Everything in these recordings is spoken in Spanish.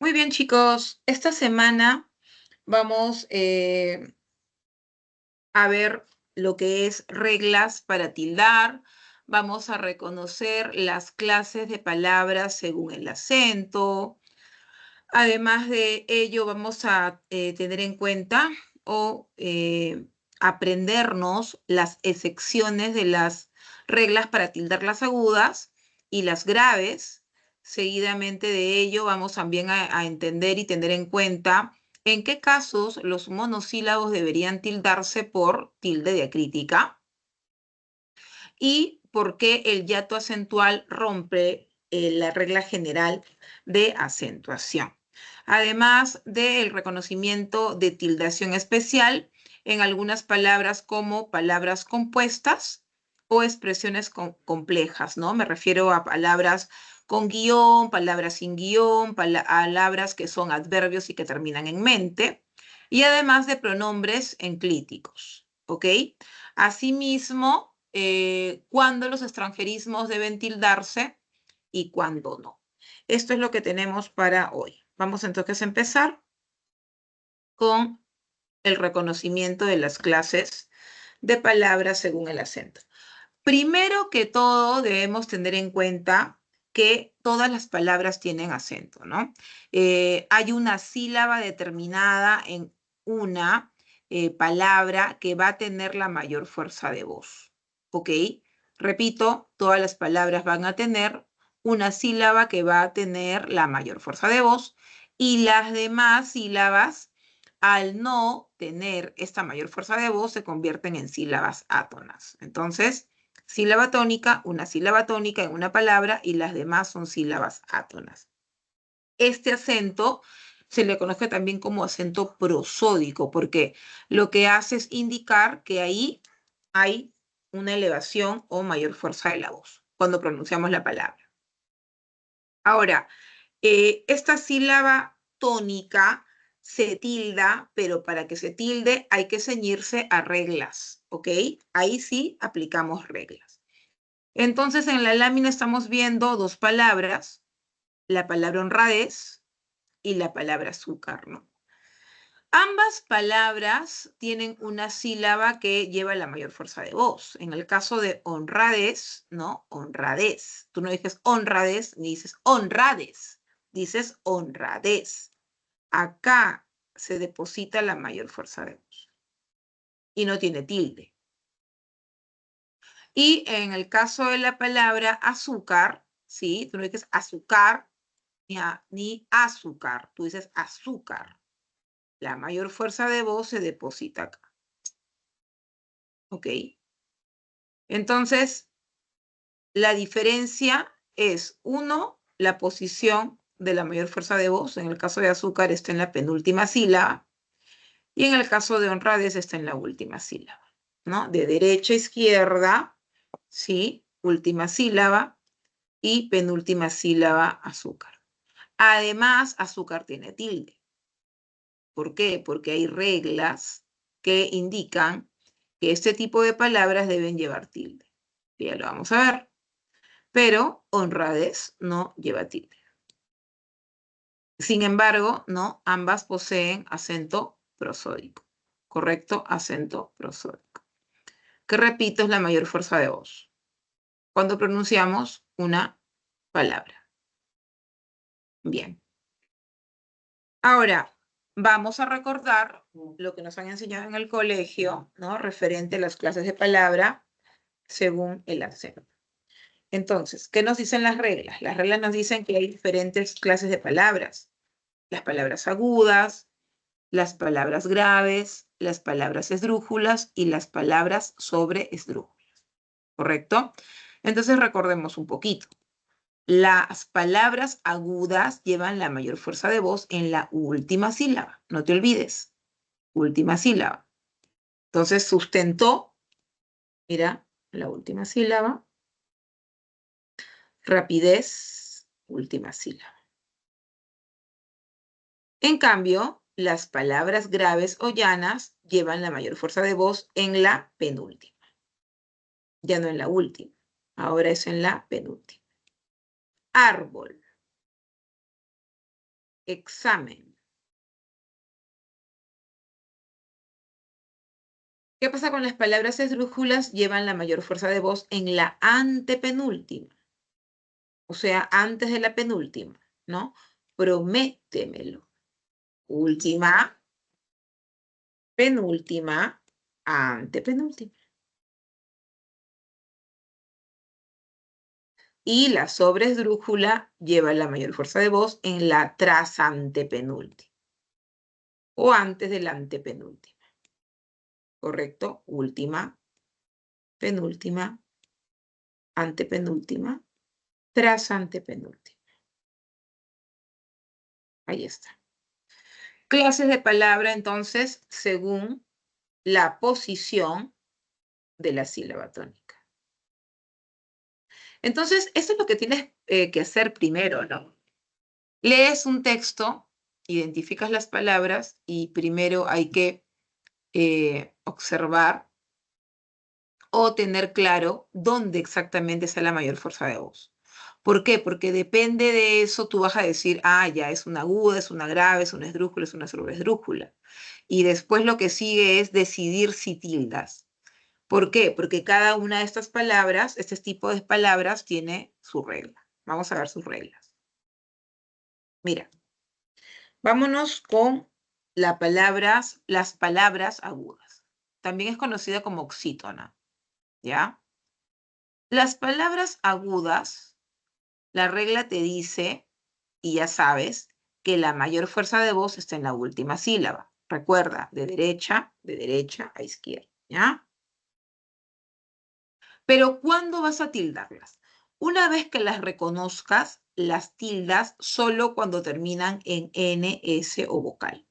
Muy bien, chicos. Esta semana vamos a ver lo que es reglas para tildar. Vamos a reconocer las clases de palabras según el acento. Además de ello, vamos a tener en cuenta o aprendernos las excepciones de las reglas para tildar las agudas y las graves. Seguidamente de ello, vamos también a entender y tener en cuenta en qué casos los monosílabos deberían tildarse por tilde diacrítica y por qué el hiato acentual rompe la regla general de acentuación. Además del reconocimiento de tildación especial en algunas palabras como palabras compuestas o expresiones complejas, ¿no? Me refiero a palabras con guión, palabras sin guión, palabras que son adverbios y que terminan en mente, y además de pronombres enclíticos, ¿ok? Asimismo, cuándo los extranjerismos deben tildarse y cuándo no. Esto es lo que tenemos para hoy. Vamos entonces a empezar con el reconocimiento de las clases de palabras según el acento. Primero que todo, debemos tener en cuenta que todas las palabras tienen acento, ¿no? Hay una sílaba determinada en una palabra que va a tener la mayor fuerza de voz, ¿ok? Repito, todas las palabras van a tener una sílaba que va a tener la mayor fuerza de voz y las demás sílabas, al no tener esta mayor fuerza de voz, se convierten en sílabas átonas. Entonces, sílaba tónica, una sílaba tónica en una palabra y las demás son sílabas átonas. Este acento se le conoce también como acento prosódico porque lo que hace es indicar que ahí hay una elevación o mayor fuerza de la voz cuando pronunciamos la palabra. Ahora, esta sílaba tónica se tilda, pero para que se tilde hay que ceñirse a reglas, ¿ok? Ahí sí aplicamos reglas. Entonces, en la lámina estamos viendo dos palabras, la palabra honradez y la palabra azúcar, ¿no? Ambas palabras tienen una sílaba que lleva la mayor fuerza de voz. En el caso de honradez, ¿no? Honradez. Tú no dices honradez ni dices honradez, dices honradez. Acá se deposita la mayor fuerza de voz y no tiene tilde. Y en el caso de la palabra azúcar, ¿sí? Tú no dices azúcar ni azúcar, tú dices azúcar. La mayor fuerza de voz se deposita acá. ¿Ok? Entonces, la diferencia es, uno, la posición de la mayor fuerza de voz. En el caso de azúcar está en la penúltima sílaba y en el caso de honradez está en la última sílaba, ¿no? De derecha a izquierda, ¿sí? Última sílaba y penúltima sílaba azúcar. Además, azúcar tiene tilde. ¿Por qué? Porque hay reglas que indican que este tipo de palabras deben llevar tilde. Ya lo vamos a ver. Pero honradez no lleva tilde. Sin embargo, no, ambas poseen acento prosódico. ¿Correcto? Acento prosódico. Que repito, es la mayor fuerza de voz cuando pronunciamos una palabra. Bien. Ahora, vamos a recordar lo que nos han enseñado en el colegio, ¿no? Referente a las clases de palabra según el acento. Entonces, ¿qué nos dicen las reglas? Las reglas nos dicen que hay diferentes clases de palabras. Las palabras agudas, las palabras graves, las palabras esdrújulas y las palabras sobre esdrújulas. ¿Correcto? Entonces recordemos un poquito. Las palabras agudas llevan la mayor fuerza de voz en la última sílaba. No te olvides. Última sílaba. Entonces sustentó, mira, la última sílaba. Rapidez, última sílaba. En cambio, las palabras graves o llanas llevan la mayor fuerza de voz en la penúltima. Ya no en la última. Ahora es en la penúltima. Árbol. examen. ¿Qué pasa con las palabras esdrújulas? Llevan la mayor fuerza de voz en la antepenúltima. O sea, antes de la penúltima, ¿no? Prométemelo. Última, penúltima, antepenúltima. Y la sobresdrújula lleva la mayor fuerza de voz en la trasantepenúltima. O antes de la antepenúltima. ¿Correcto? Última, penúltima, antepenúltima, trasantepenúltima. Ahí está. Clases de palabra, entonces, según la posición de la sílaba tónica. Entonces, esto es lo que tienes que hacer primero, ¿no? Lees un texto, identificas las palabras y primero hay que observar o tener claro dónde exactamente está la mayor fuerza de voz. ¿Por qué? Porque depende de eso tú vas a decir, ah, ya es una aguda, es una grave, es una esdrújula, es una sobresdrújula. Y después lo que sigue es decidir si tildas. ¿Por qué? Porque cada una de estas palabras, este tipo de palabras, tiene su regla. Vamos a ver sus reglas. Mira, vámonos con las palabras agudas. También es conocida como oxítona, ¿ya? Las palabras agudas, la regla te dice, y ya sabes, que la mayor fuerza de voz está en la última sílaba. Recuerda, de derecha a izquierda, ¿ya? Pero ¿cuándo vas a tildarlas? Una vez que las reconozcas, las tildas solo cuando terminan en N, S o vocal.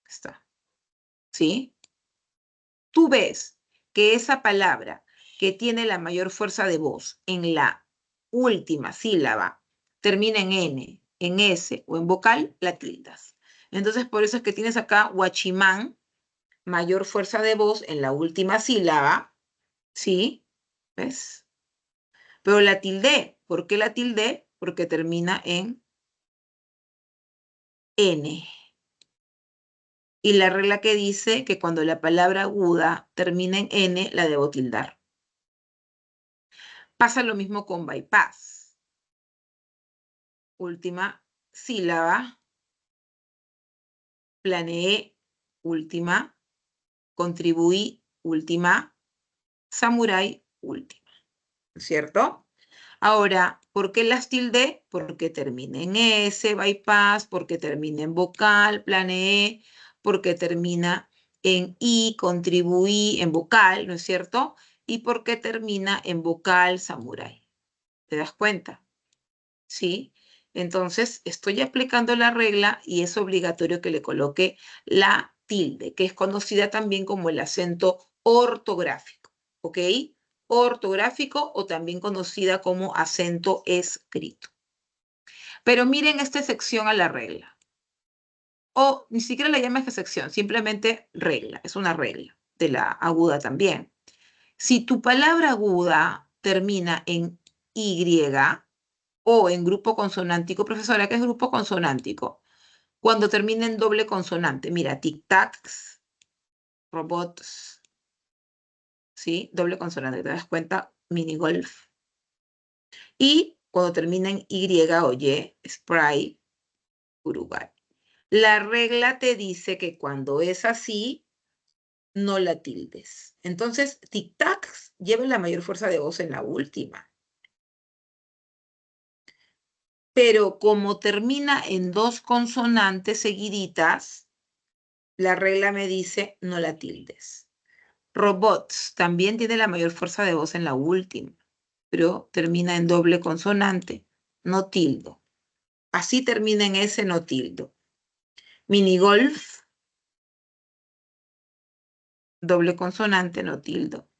Está. ¿Sí? Tú ves que esa palabra que tiene la mayor fuerza de voz en la última sílaba termina en N, en S o en vocal, la tildas. Entonces, por eso es que tienes acá Huachimán, mayor fuerza de voz en la última sílaba, ¿sí? ¿Ves? Pero la tildé. ¿Por qué la tildé? Porque termina en N. Y la regla que dice que cuando la palabra aguda termina en N, la debo tildar. Pasa lo mismo con bypass. Última sílaba, planeé, última, contribuí, última, samurái, última. ¿Cierto? Ahora, ¿por qué las tildé? Porque termina en S, bypass, porque termina en vocal, planeé, porque termina en I, contribuí, en vocal, ¿no es cierto? Y porque termina en vocal, samurái. ¿Te das cuenta? ¿Sí? Entonces, estoy aplicando la regla y es obligatorio que le coloque la tilde, que es conocida también como el acento ortográfico, ¿ok? Ortográfico o también conocida como acento escrito. Pero miren esta sección a la regla. O ni siquiera la llama esta sección, simplemente regla, es una regla de la aguda también. Si tu palabra aguda termina en Y, o en grupo consonántico, profesora, ¿qué es grupo consonántico? Cuando termina en doble consonante. Mira, tic-tacs, robots, ¿sí? Doble consonante, ¿te das cuenta? Minigolf. Y cuando termina en Y o Y, Sprite, Uruguay. La regla te dice que cuando es así, no la tildes. Entonces, tic-tacs lleva la mayor fuerza de voz en la última. Pero como termina en dos consonantes seguiditas, la regla me dice no la tildes. Robots también tiene la mayor fuerza de voz en la última, pero termina en doble consonante, no tildo. Así termina en S, no tildo. Minigolf, doble consonante, no tildo.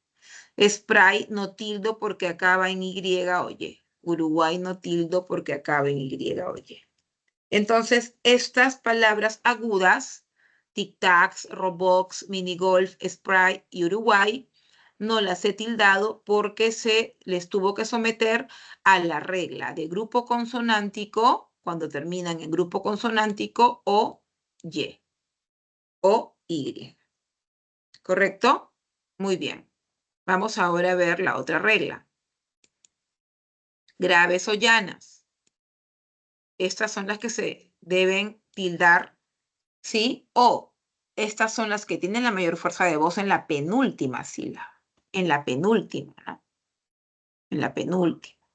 Spray, no tildo porque acaba en Y, oye. Uruguay, no tildo porque acaba en Y, oye. Entonces, estas palabras agudas, tic-tacs, robots, minigolf, Sprite y Uruguay, no las he tildado porque se les tuvo que someter a la regla de grupo consonántico cuando terminan en grupo consonántico o Y o Y. ¿Correcto? Muy bien. Vamos ahora a ver la otra regla. Graves o llanas. Estas son las que se deben tildar, ¿sí? O estas son las que tienen la mayor fuerza de voz en la penúltima sílaba. En la penúltima, ¿no? En la penúltima.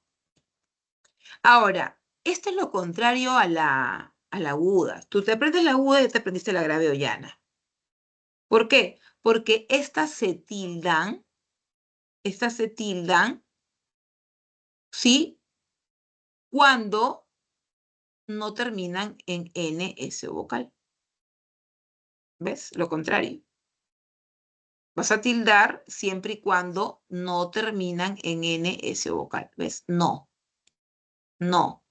Ahora, esto es lo contrario a la aguda. Tú te aprendes la aguda y te aprendiste la grave o llana. ¿Por qué? Porque estas se tildan, ¿sí? Cuando no terminan en NS vocal. ¿Ves? Lo contrario. Vas a tildar siempre y cuando no terminan en NS vocal. ¿Ves? No. No.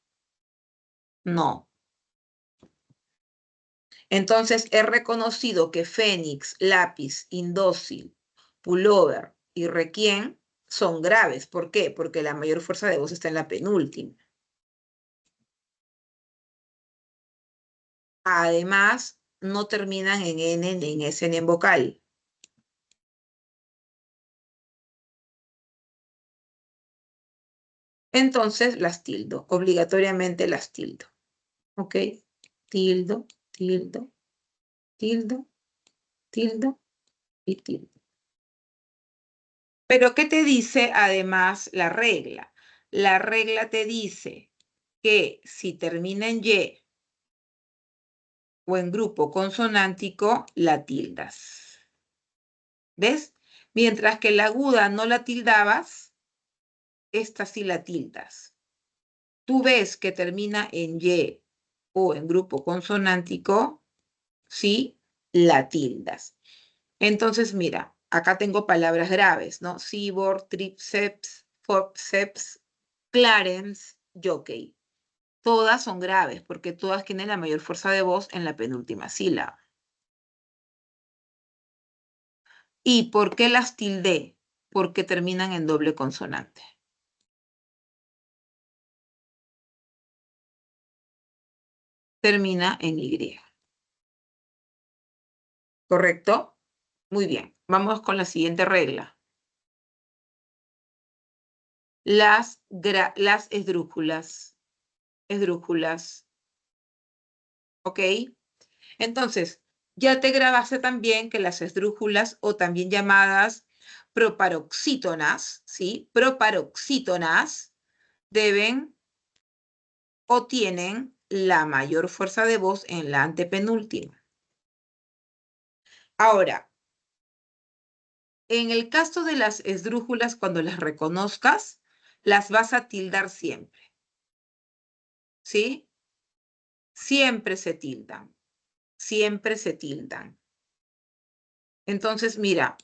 No. Entonces, he reconocido que Fénix, Lápiz, Indócil, Pullover y Requiem son graves. ¿Por qué? Porque la mayor fuerza de voz está en la penúltima. Además, no terminan en N ni en S ni en vocal. Entonces, las tildo. Obligatoriamente las tildo. ¿Ok? Tildo, tildo, tildo, tildo y tildo. Pero, ¿qué te dice además la regla? La regla te dice que si termina en Y o en grupo consonántico, la tildas. ¿Ves? Mientras que la aguda no la tildabas, esta sí la tildas. Tú ves que termina en Y o en grupo consonántico, sí, la tildas. Entonces, mira, acá tengo palabras graves, ¿no? Seaboard, tríceps, forceps, Clarence, jockey. Todas son graves porque todas tienen la mayor fuerza de voz en la penúltima sílaba. ¿Y por qué las tildé? Porque terminan en doble consonante. Termina en Y. ¿Correcto? Muy bien. Vamos con la siguiente regla. Las esdrújulas. Esdrújulas. ¿Ok? Entonces, ya te grabaste también que las esdrújulas, o también llamadas proparoxítonas, ¿sí? Proparoxítonas deben o tienen la mayor fuerza de voz en la antepenúltima. Ahora, en el caso de las esdrújulas, cuando las reconozcas, las vas a tildar siempre, ¿sí? Siempre se tildan, siempre se tildan. Entonces, mira,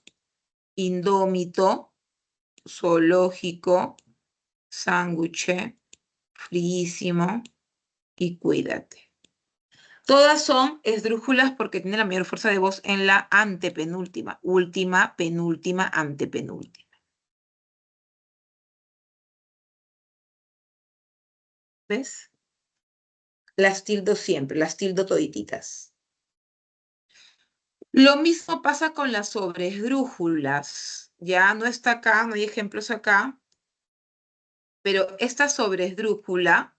indómito, zoológico, sándwich, fríísimo y cuídate. Todas son esdrújulas porque tienen la mayor fuerza de voz en la antepenúltima, última, penúltima, antepenúltima. ¿Ves? Las tildo siempre, las tildo todititas. Lo mismo pasa con las sobresdrújulas. Ya no está acá, no hay ejemplos acá, pero esta sobresdrújula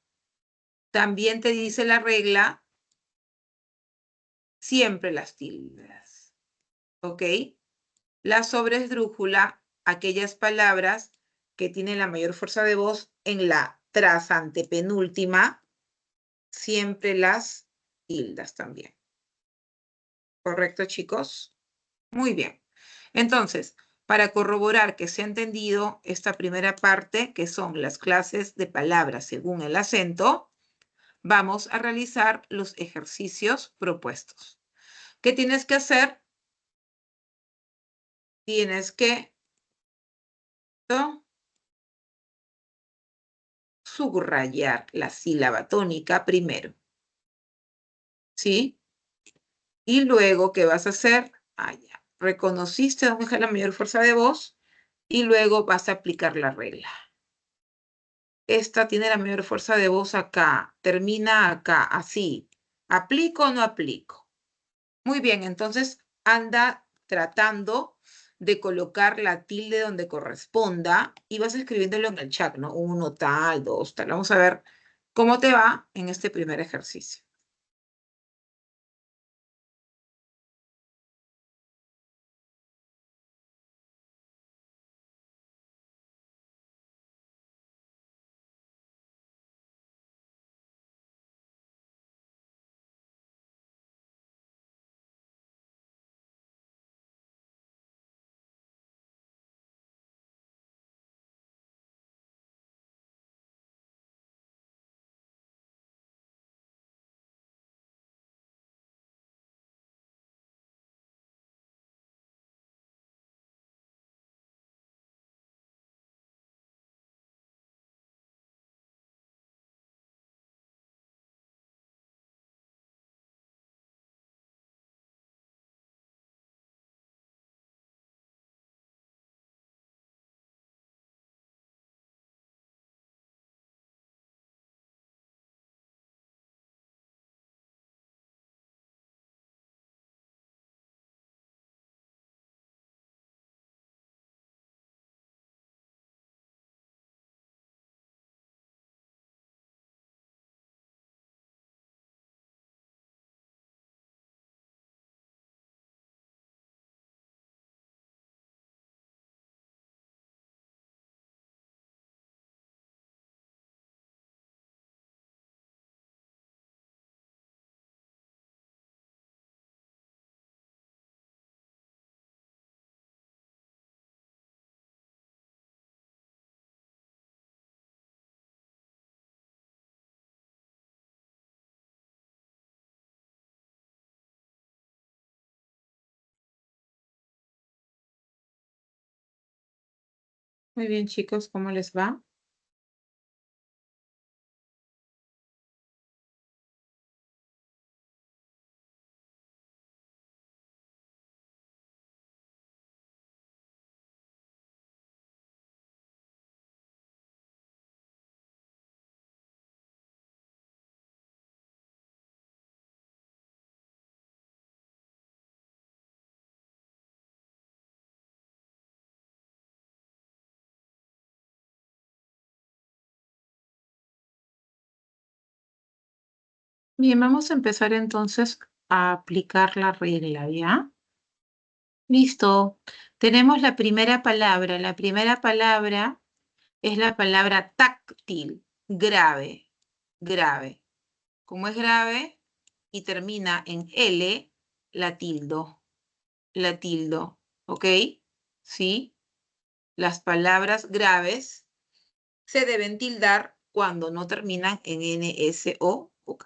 también te dice la regla, siempre las tildas. ¿Ok? La sobresdrújula, aquellas palabras que tienen la mayor fuerza de voz en la trasantepenúltima, siempre las tildas también. ¿Correcto, chicos? Muy bien. Entonces, para corroborar que se ha entendido esta primera parte, que son las clases de palabras según el acento, vamos a realizar los ejercicios propuestos. ¿Qué tienes que hacer? Tienes que subrayar la sílaba tónica primero, ¿sí? Y luego, ¿qué vas a hacer? Ya. Reconociste dónde está la mayor fuerza de voz y luego vas a aplicar la regla. esta tiene la mayor fuerza de voz acá, termina acá, así. ¿Aplico o no aplico? Muy bien, entonces anda tratando de colocar la tilde donde corresponda y vas escribiéndolo en el chat, ¿no? 1 tal, 2 tal. Vamos a ver cómo te va en este primer ejercicio. Muy bien, chicos, ¿cómo les va? Bien, vamos a empezar entonces a aplicar la regla, ¿ya? Listo. Tenemos la primera palabra. La primera palabra es la palabra táctil, grave, grave. Como es grave y termina en L, la tildo, ¿ok? ¿Sí? Las palabras graves se deben tildar cuando no terminan en N, S, O, OK.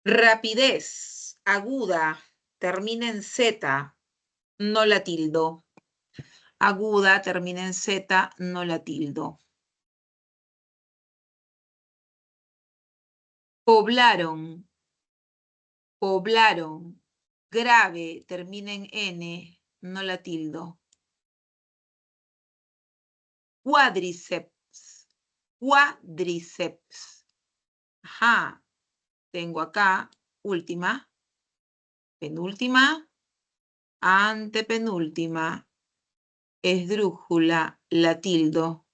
Rapidez, aguda, termina en Z, no la tildo. Aguda, termina en Z, no la tildo. Poblaron, poblaron. Grave, termina en N, no la tildo. Cuádriceps, cuádriceps. Ajá, tengo acá, última, penúltima, antepenúltima, esdrújula, la tildo.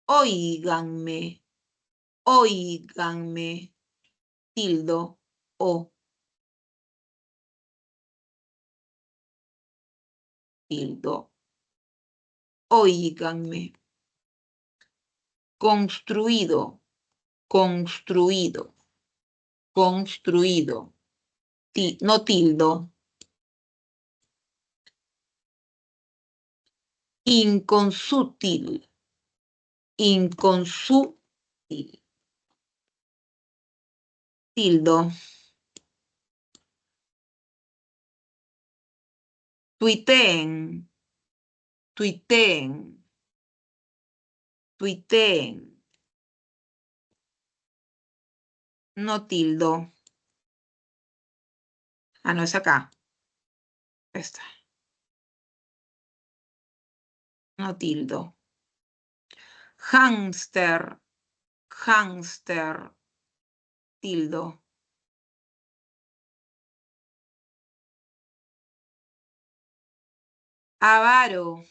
Óiganme, óiganme, tildo, o, tildo. Óiganme. Construido, construido, construido. No tildo. Inconsútil, inconsútil. Tildo. Tuiteen, tuiteen. tuiteen. No tildo. Ah, no, es acá. Esta. No tildo. Hámster. Hámster. Tildo. Avaro.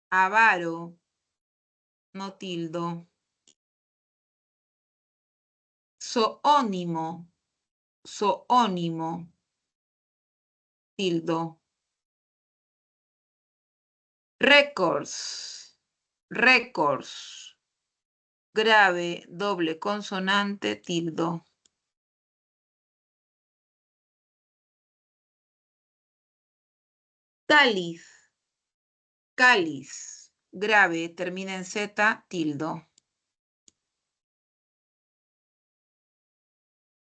Avaro. No tildo. Zoónimo. Zoónimo. Tildo. Records. Records. Grave, doble consonante, tildo. Cáliz. Cáliz. Grave, termina en Z, tildo.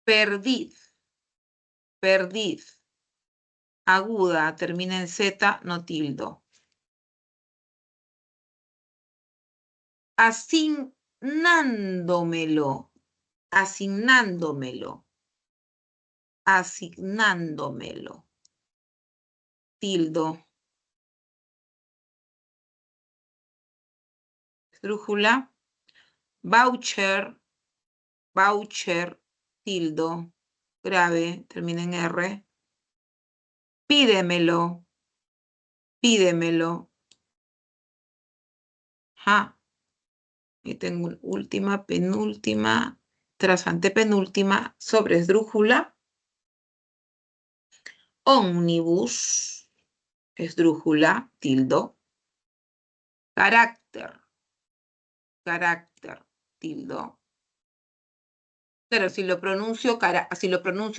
Perdiz. Perdiz. Aguda, termina en Z, no tildo. Asignándomelo. Asignándomelo. Asignándomelo. Tildo. Esdrújula. Voucher. Voucher. Tildo. Grave, termina en R. Pídemelo. Pídemelo. Ajá. Y tengo última, penúltima, tras antepenúltima, sobre esdrújula. Ómnibus. Esdrújula, tildo. Carácter. Carácter, tildo. Pero si lo pronuncio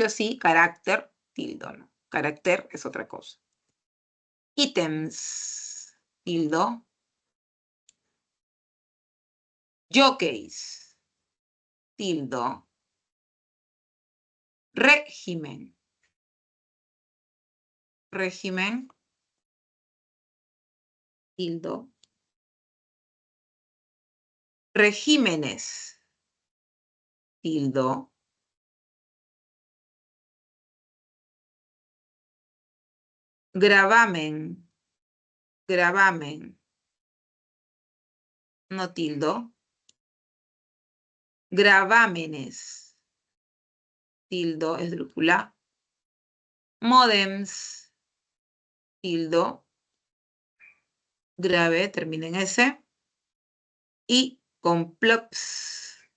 así, carácter, tildo, ¿no? Carácter es otra cosa. Ítems, tildo. Jockeys, tildo. Régimen. Régimen, tildo. Regímenes, tildo. Gravamen, gravamen, no tildo. Gravámenes, tildo, esdrújula. Módems, tildo. Grave, termina en S. Y complots,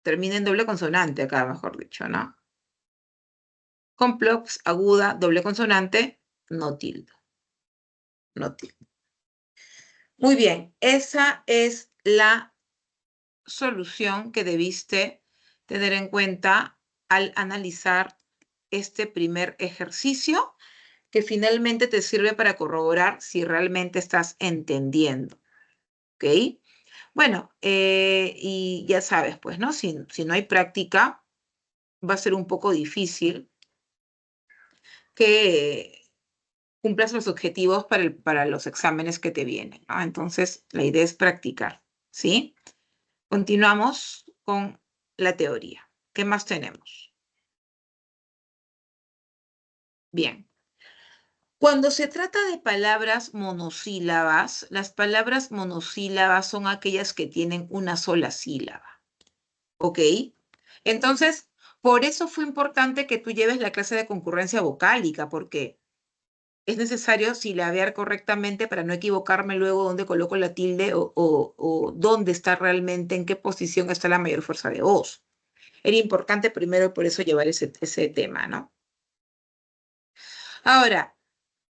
termina en doble consonante acá, mejor dicho, ¿no? Complots, aguda, doble consonante, no tildo. No tildo. Muy bien, esa es la solución que debiste tener en cuenta al analizar este primer ejercicio, que finalmente te sirve para corroborar si realmente estás entendiendo. ¿Ok? Bueno, y ya sabes, pues, ¿no? Si no hay práctica, va a ser un poco difícil que cumplas los objetivos para los exámenes que te vienen, ¿no? Entonces, la idea es practicar, ¿sí? Continuamos con la teoría. ¿Qué más tenemos? Bien. Cuando se trata de palabras monosílabas, las palabras monosílabas son aquellas que tienen una sola sílaba. ¿Ok? Entonces, por eso fue importante que tú lleves la clase de concurrencia vocálica, porque es necesario silabear correctamente para no equivocarme luego dónde coloco la tilde o dónde está realmente, en qué posición está la mayor fuerza de voz. Era importante primero por eso llevar ese tema, ¿no? Ahora,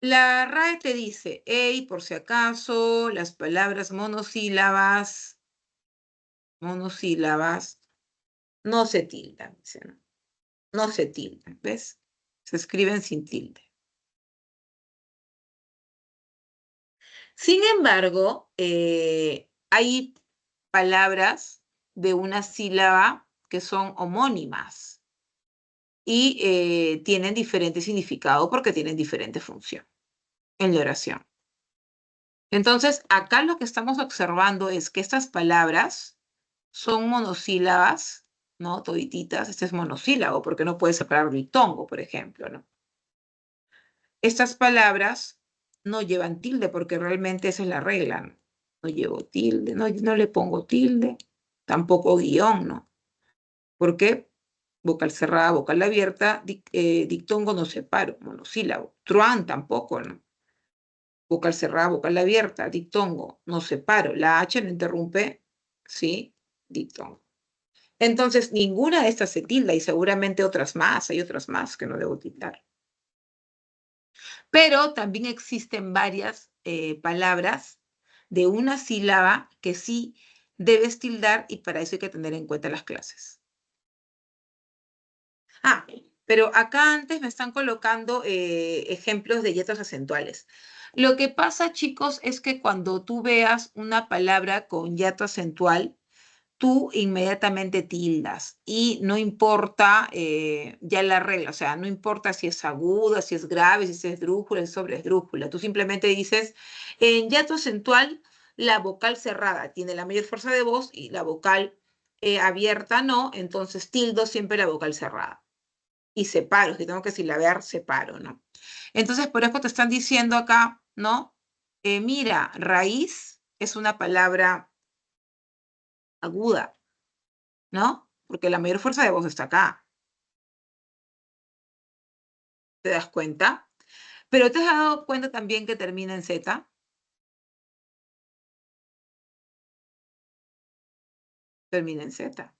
la RAE te dice, hey, por si acaso, las palabras monosílabas no se tildan, dice, ¿no? No se tildan, ¿ves? Se escriben sin tilde. Sin embargo, hay palabras de una sílaba que son homónimas y tienen diferente significado porque tienen diferente función en la oración. Entonces, acá lo que estamos observando es que estas palabras son monosílabas, ¿no? Todititas, este es monosílabo, porque no puedes separar diptongo, por ejemplo, ¿no? Estas palabras no llevan tilde, porque realmente esa es la regla, ¿no? No llevo tilde, no le pongo tilde, tampoco guión, ¿no? ¿Por qué? Vocal cerrada, vocal abierta, dictongo no separo, monosílabo. Truán tampoco, ¿no? Vocal cerrada, vocal abierta, dictongo, no separo. La H no interrumpe, ¿sí? Dictongo. Entonces, ninguna de estas se tilda y seguramente otras más, hay otras más que no debo tildar. Pero también existen varias palabras de una sílaba que sí debes tildar y para eso hay que tener en cuenta las clases. Ah, pero acá antes me están colocando ejemplos de dietas acentuales. Lo que pasa, chicos, es que cuando tú veas una palabra con hiato acentual, tú inmediatamente tildas y no importa ya la regla, o sea, no importa si es aguda, si es grave, si es esdrújula, si es sobreesdrújula. Tú simplemente dices, en hiato acentual, la vocal cerrada tiene la mayor fuerza de voz y la vocal abierta no, entonces tildo siempre la vocal cerrada y separo, si tengo que silabear, separo, ¿no? Entonces, por eso te están diciendo acá, ¿no? Mira, raíz es una palabra aguda, ¿no? Porque la mayor fuerza de voz está acá. ¿Te das cuenta? Pero ¿te has dado cuenta también que termina en Z? Termina en Z.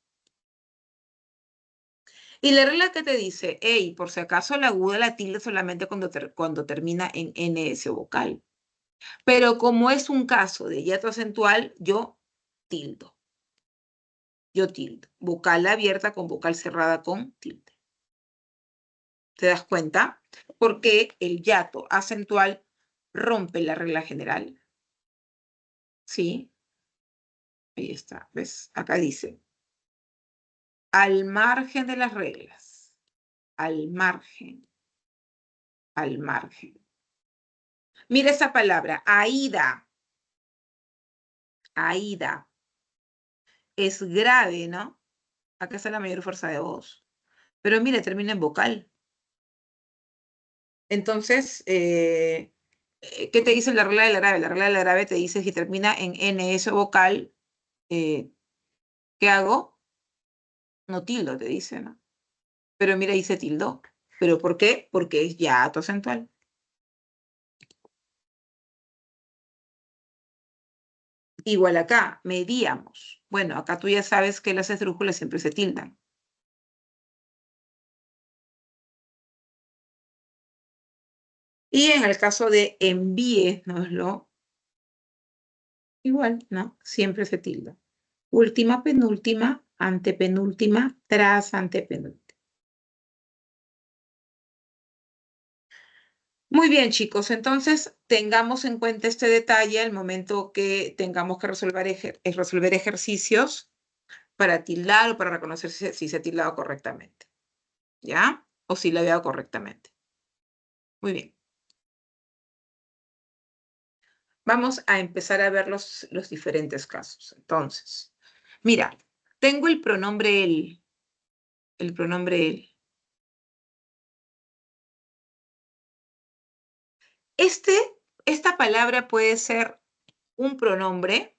Y la regla que te dice, hey, por si acaso la aguda la tilde solamente cuando termina en NS vocal. Pero como es un caso de hiato acentual, yo tildo. Yo tildo. Vocal abierta con vocal cerrada con tilde. ¿Te das cuenta? Porque el hiato acentual rompe la regla general. ¿Sí? Ahí está. ¿Ves? Acá dice, al margen de las reglas. Al margen. Al margen. Mira esa palabra, Aida. Aida. Es grave, ¿no? Acá está la mayor fuerza de voz. Pero mire, termina en vocal. Entonces, ¿qué te dice la regla de la grave? La regla de la grave te dice si termina en NS vocal, ¿qué hago? No tildo, te dice, ¿no? Pero mira, dice tildo. ¿Pero por qué? Porque es hiato acentual. Igual acá, medíamos. Bueno, acá tú ya sabes que las esdrújulas siempre se tildan. Y en el caso de envíenoslo, igual, ¿no? Siempre se tilda. Última, penúltima, antepenúltima, tras antepenúltima. Muy bien, chicos. Entonces, tengamos en cuenta este detalle al momento que tengamos que resolver ejercicios para tildar o para reconocer si se ha tildado correctamente. ¿Ya? O si la he dado correctamente. Muy bien. Vamos a empezar a ver los diferentes casos. Entonces, mira, tengo el pronombre él. El pronombre él. Esta palabra puede ser un pronombre,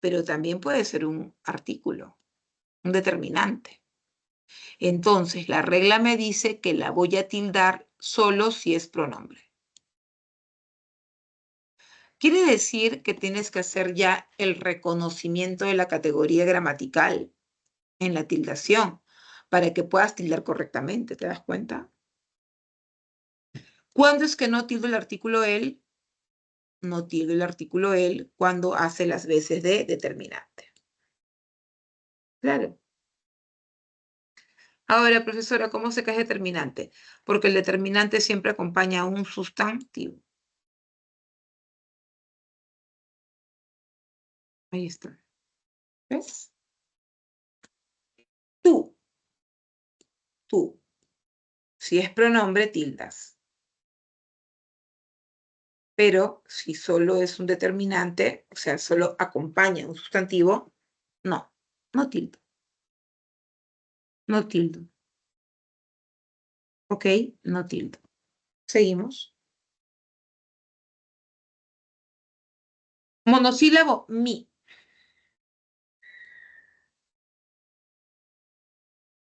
pero también puede ser un artículo, un determinante. Entonces, la regla me dice que la voy a tildar solo si es pronombre. Quiere decir que tienes que hacer ya el reconocimiento de la categoría gramatical en la tildación para que puedas tildar correctamente, ¿te das cuenta? ¿Cuándo es que no tildo el artículo él? No tildo el artículo él cuando hace las veces de determinante. Claro. Ahora, profesora, ¿cómo sé que es determinante? Porque el determinante siempre acompaña a un sustantivo. Ahí está. ¿Ves? Tú. Tú. Si es pronombre, tildas. Pero si solo es un determinante, o sea, solo acompaña un sustantivo, no, no tildo. No tildo. ¿Ok? No tildo. Seguimos. Monosílabo, mi.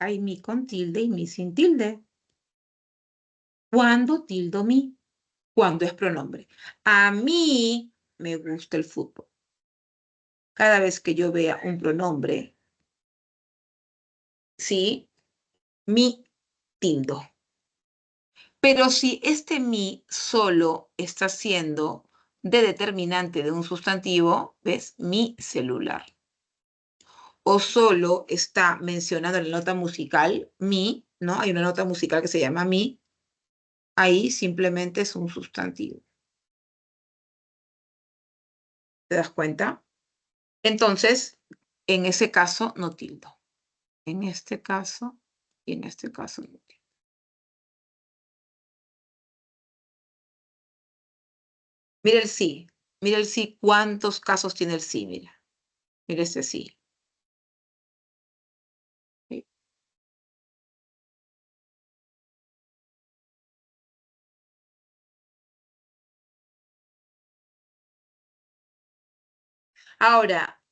Hay mi con tilde y mi sin tilde. ¿Cuándo tildo mi? Cuando es pronombre. A mí me gusta el fútbol. Cada vez que yo vea un pronombre, sí, mi tildo. Pero si este mi solo está siendo de determinante de un sustantivo, ¿ves? Mi celular. O solo está mencionando en la nota musical mi, ¿no? Hay una nota musical que se llama mi, ahí simplemente es un sustantivo. ¿Te das cuenta? Entonces, en ese caso no tildo. En este caso y en este caso no tildo. Mira el sí. Mira el sí. ¿Cuántos casos tiene el sí? Mira. Mira este sí. ¿Sí? Ahora,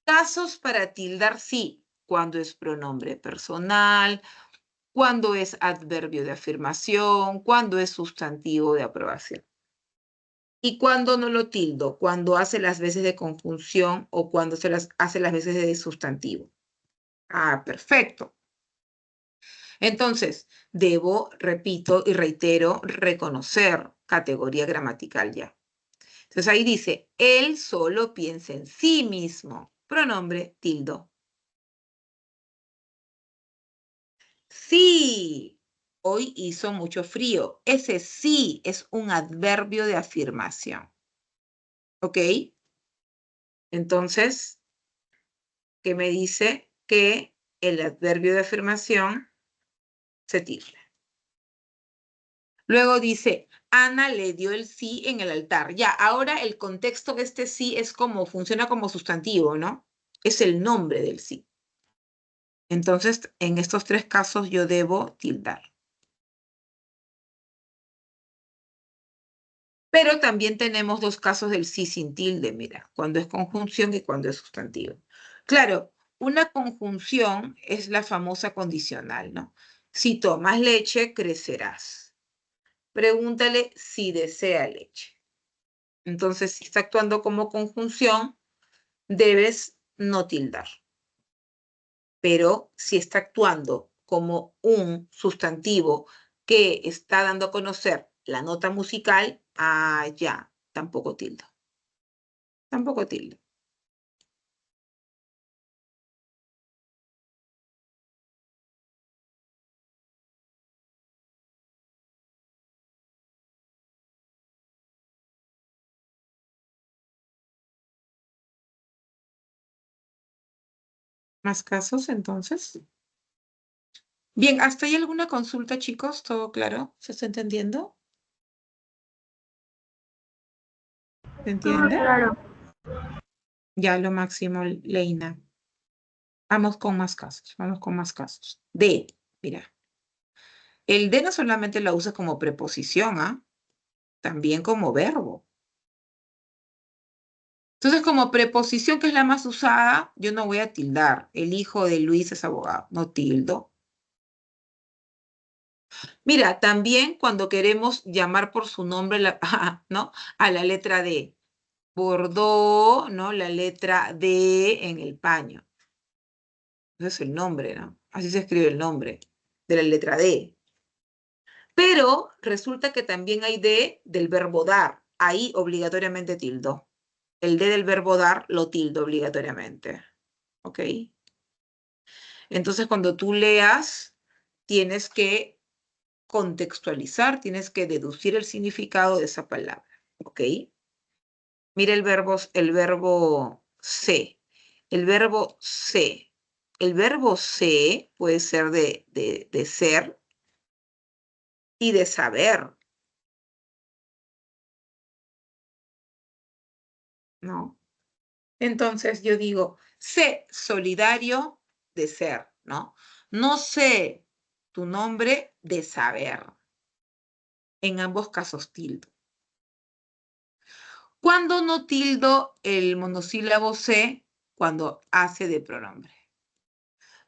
casos para tildar sí. Cuando es pronombre personal, cuando es adverbio de afirmación, cuando es sustantivo de aprobación. ¿Y cuando no lo tildo? Cuando hace las veces de conjunción o cuando hace las veces de sustantivo. Ah, perfecto. Entonces, debo, repito y reitero, reconocer categoría gramatical ya. Entonces ahí dice, él solo piensa en sí mismo. Pronombre, tildo. Sí, hoy hizo mucho frío. Ese sí es un adverbio de afirmación. ¿Ok? Entonces, ¿qué me dice? Que el adverbio de afirmación se tilda. Luego dice, Ana le dio el sí en el altar. Ya, ahora el contexto de este sí es como, funciona como sustantivo, ¿no? Es el nombre del sí. Entonces, en estos tres casos yo debo tildar. Pero también tenemos dos casos del sí sin tilde, mira, cuando es conjunción y cuando es sustantivo. Claro, una conjunción es la famosa condicional, ¿no? Si tomas leche, crecerás. Pregúntale si desea leche. Entonces, si está actuando como conjunción, debes no tildar. Pero si está actuando como un sustantivo que está dando a conocer la nota musical, ya, tampoco tildo. Tampoco tildo. ¿Más casos entonces? Bien, ¿hasta ahí alguna consulta, chicos? ¿Todo claro? ¿Se está entendiendo? ¿Se Todo entiende? claro. Ya lo máximo, Leina. Vamos con más casos, vamos con más casos. De, mira. El de no solamente lo usa como preposición, ¿ah? También como verbo. Entonces, como preposición, que es la más usada, yo no voy a tildar. El hijo de Luis es abogado, no tildo. Mira, también cuando queremos llamar por su nombre, ¿no? A la letra D. Bordó, ¿no? La letra D en el paño. Ese es el nombre, ¿no? Así se escribe el nombre de la letra D. Pero resulta que también hay D del verbo dar. Ahí obligatoriamente tildo. El D del verbo dar lo tildo obligatoriamente. ¿Ok? Entonces, cuando tú leas, tienes que contextualizar, tienes que deducir el significado de esa palabra. ¿Ok? Mira el verbo ser. El verbo ser. El verbo ser puede ser de ser y de saber. ¿no? Entonces yo digo, sé solidario de ser, ¿no? No sé tu nombre de saber. En ambos casos tildo. ¿Cuándo no tildo el monosílabo se? Cuando hace de pronombre.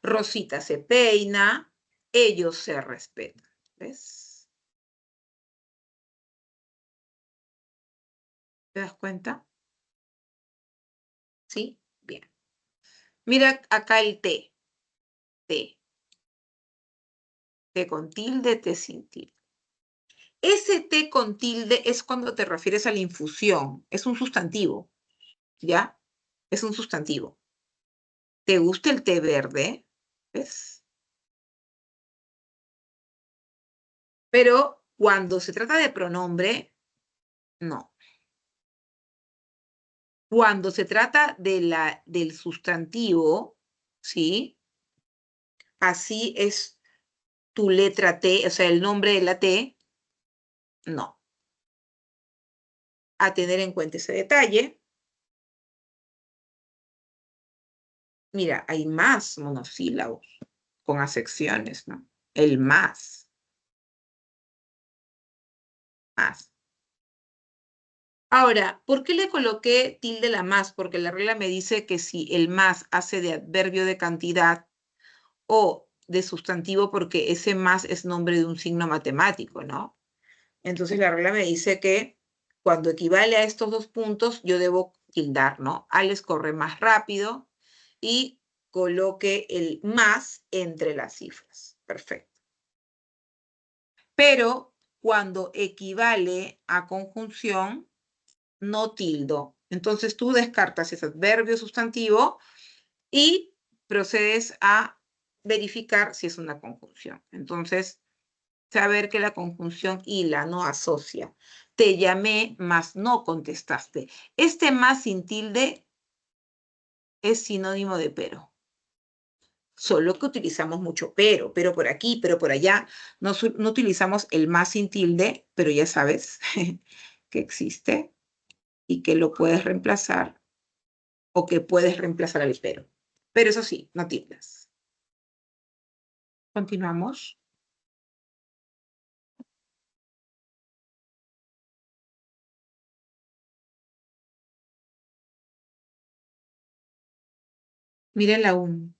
Rosita se peina, ellos se respetan. ¿Ves? ¿Te das cuenta? ¿Sí? Bien. Mira acá el T. T. T con tilde, T sin tilde. Ese T con tilde es cuando te refieres a la infusión. Es un sustantivo. ¿Ya? Es un sustantivo. ¿Te gusta el té verde? ¿Ves? Pero cuando se trata de pronombre, no. Cuando se trata del sustantivo, ¿sí? Así es tu letra T, o sea, el nombre de la T, no. A tener en cuenta ese detalle. Mira, hay más monosílabos con acepciones, ¿no? El más. Más. Ahora, ¿por qué le coloqué tilde la más? Porque la regla me dice que si el más hace de adverbio de cantidad o de sustantivo, porque ese más es nombre de un signo matemático, ¿no? Entonces la regla me dice que cuando equivale a estos dos puntos, yo debo tildar, ¿no? Alex corre más rápido y coloque el más entre las cifras. Perfecto. Pero cuando equivale a conjunción, no tildo. Entonces tú descartas ese adverbio sustantivo y procedes a verificar si es una conjunción. Entonces, saber que la conjunción y la no asocia. Te llamé, mas no contestaste. Este más sin tilde es sinónimo de pero. Solo que utilizamos mucho pero por aquí, pero por allá. No, no utilizamos el más sin tilde, pero ya sabes que existe y que lo puedes reemplazar o que puedes reemplazar al pero. Pero eso sí, no tildas. Continuamos. Miren la 1.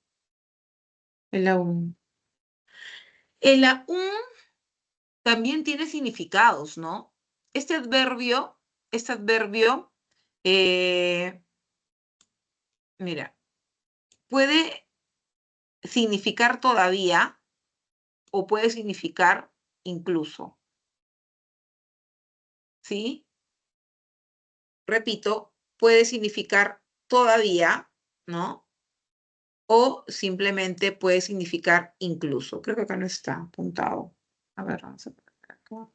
En la 1. En la 1 también tiene significados, ¿no? Este adverbio, mira, puede significar todavía o puede significar incluso, ¿sí? Repito, puede significar todavía, ¿no? O simplemente puede significar incluso. Creo que acá no está apuntado. A ver, vamos a poner acá.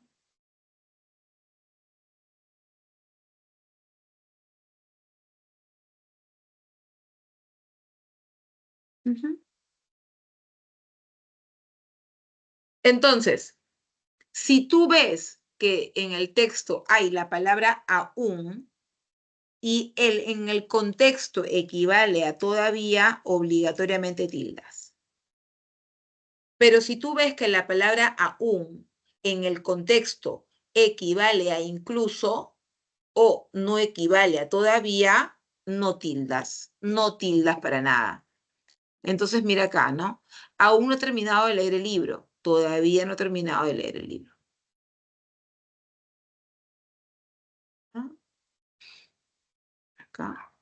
Entonces, si tú ves que en el texto hay la palabra aún y en el contexto equivale a todavía, obligatoriamente tildas. Pero si tú ves que la palabra aún en el contexto equivale a incluso o no equivale a todavía, no tildas para nada. Entonces mira acá, ¿no? Aún no he terminado de leer el libro, todavía no he terminado de leer el libro. ¿Ah? Acá.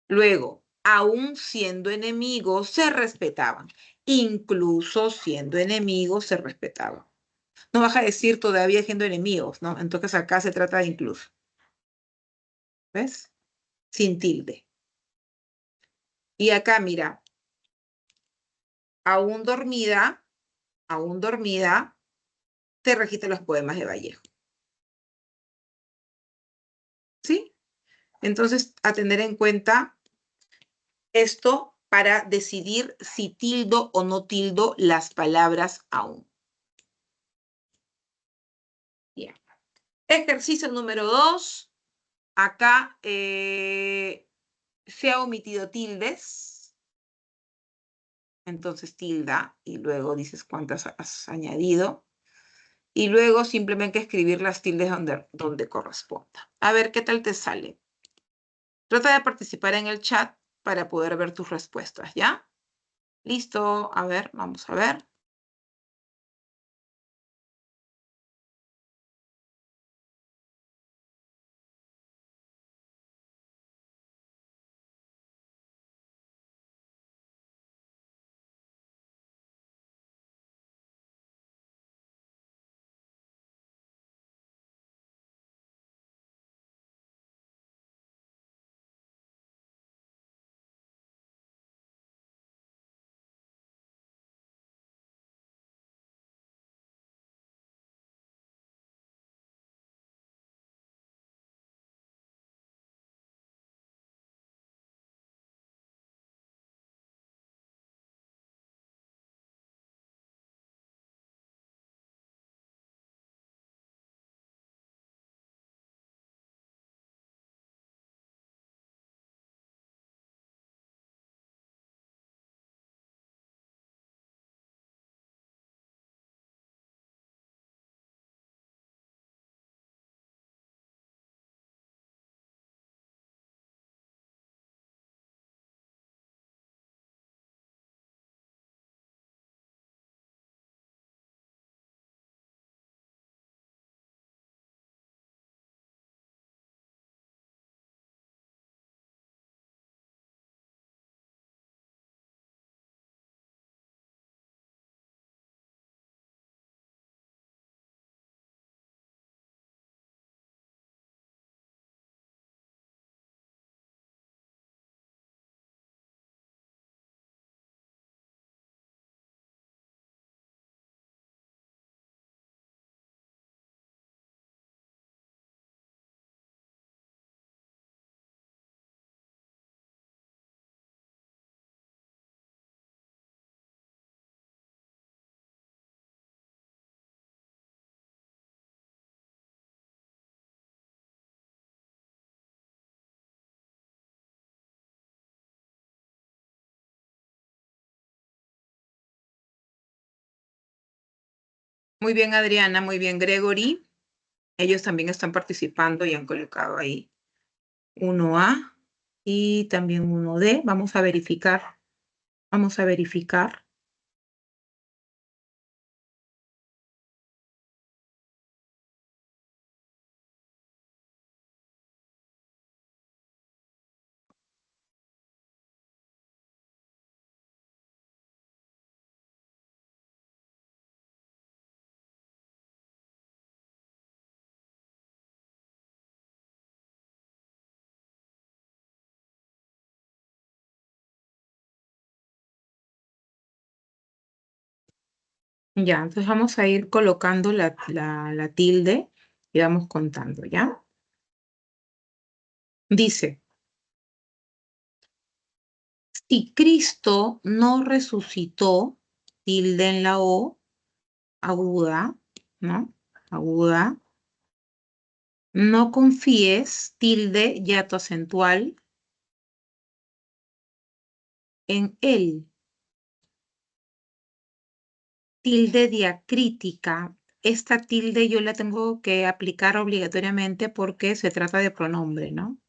Luego, aún siendo enemigos, se respetaban. Incluso siendo enemigos, se respetaban. No vas a decir todavía siendo enemigos, ¿no? Entonces acá se trata de incluso. ¿Ves? Sin tilde. Y acá, mira, aún dormida, te registran los poemas de Vallejo. ¿Sí? Entonces, a tener en cuenta esto para decidir si tildo o no tildo las palabras aún. Bien. Ejercicio número 2. Acá se ha omitido tildes. Entonces tilda y luego dices cuántas has añadido. Y luego simplemente escribir las tildes donde corresponda. A ver qué tal te sale. Trata de participar en el chat para poder ver tus respuestas, ¿ya? Listo, a ver, vamos a ver. Muy bien, Adriana, muy bien, Gregory. Ellos también están participando y han colocado ahí 1A y también 1D. Vamos a verificar. Vamos a verificar. Ya, entonces vamos a ir colocando la tilde y vamos contando, ¿ya? Dice, si Cristo no resucitó, tilde en la O, aguda, ¿no? Aguda. No confíes, tilde, hiato acentual, en él. Tilde diacrítica. Esta tilde yo la tengo que aplicar obligatoriamente porque se trata de pronombre, ¿no?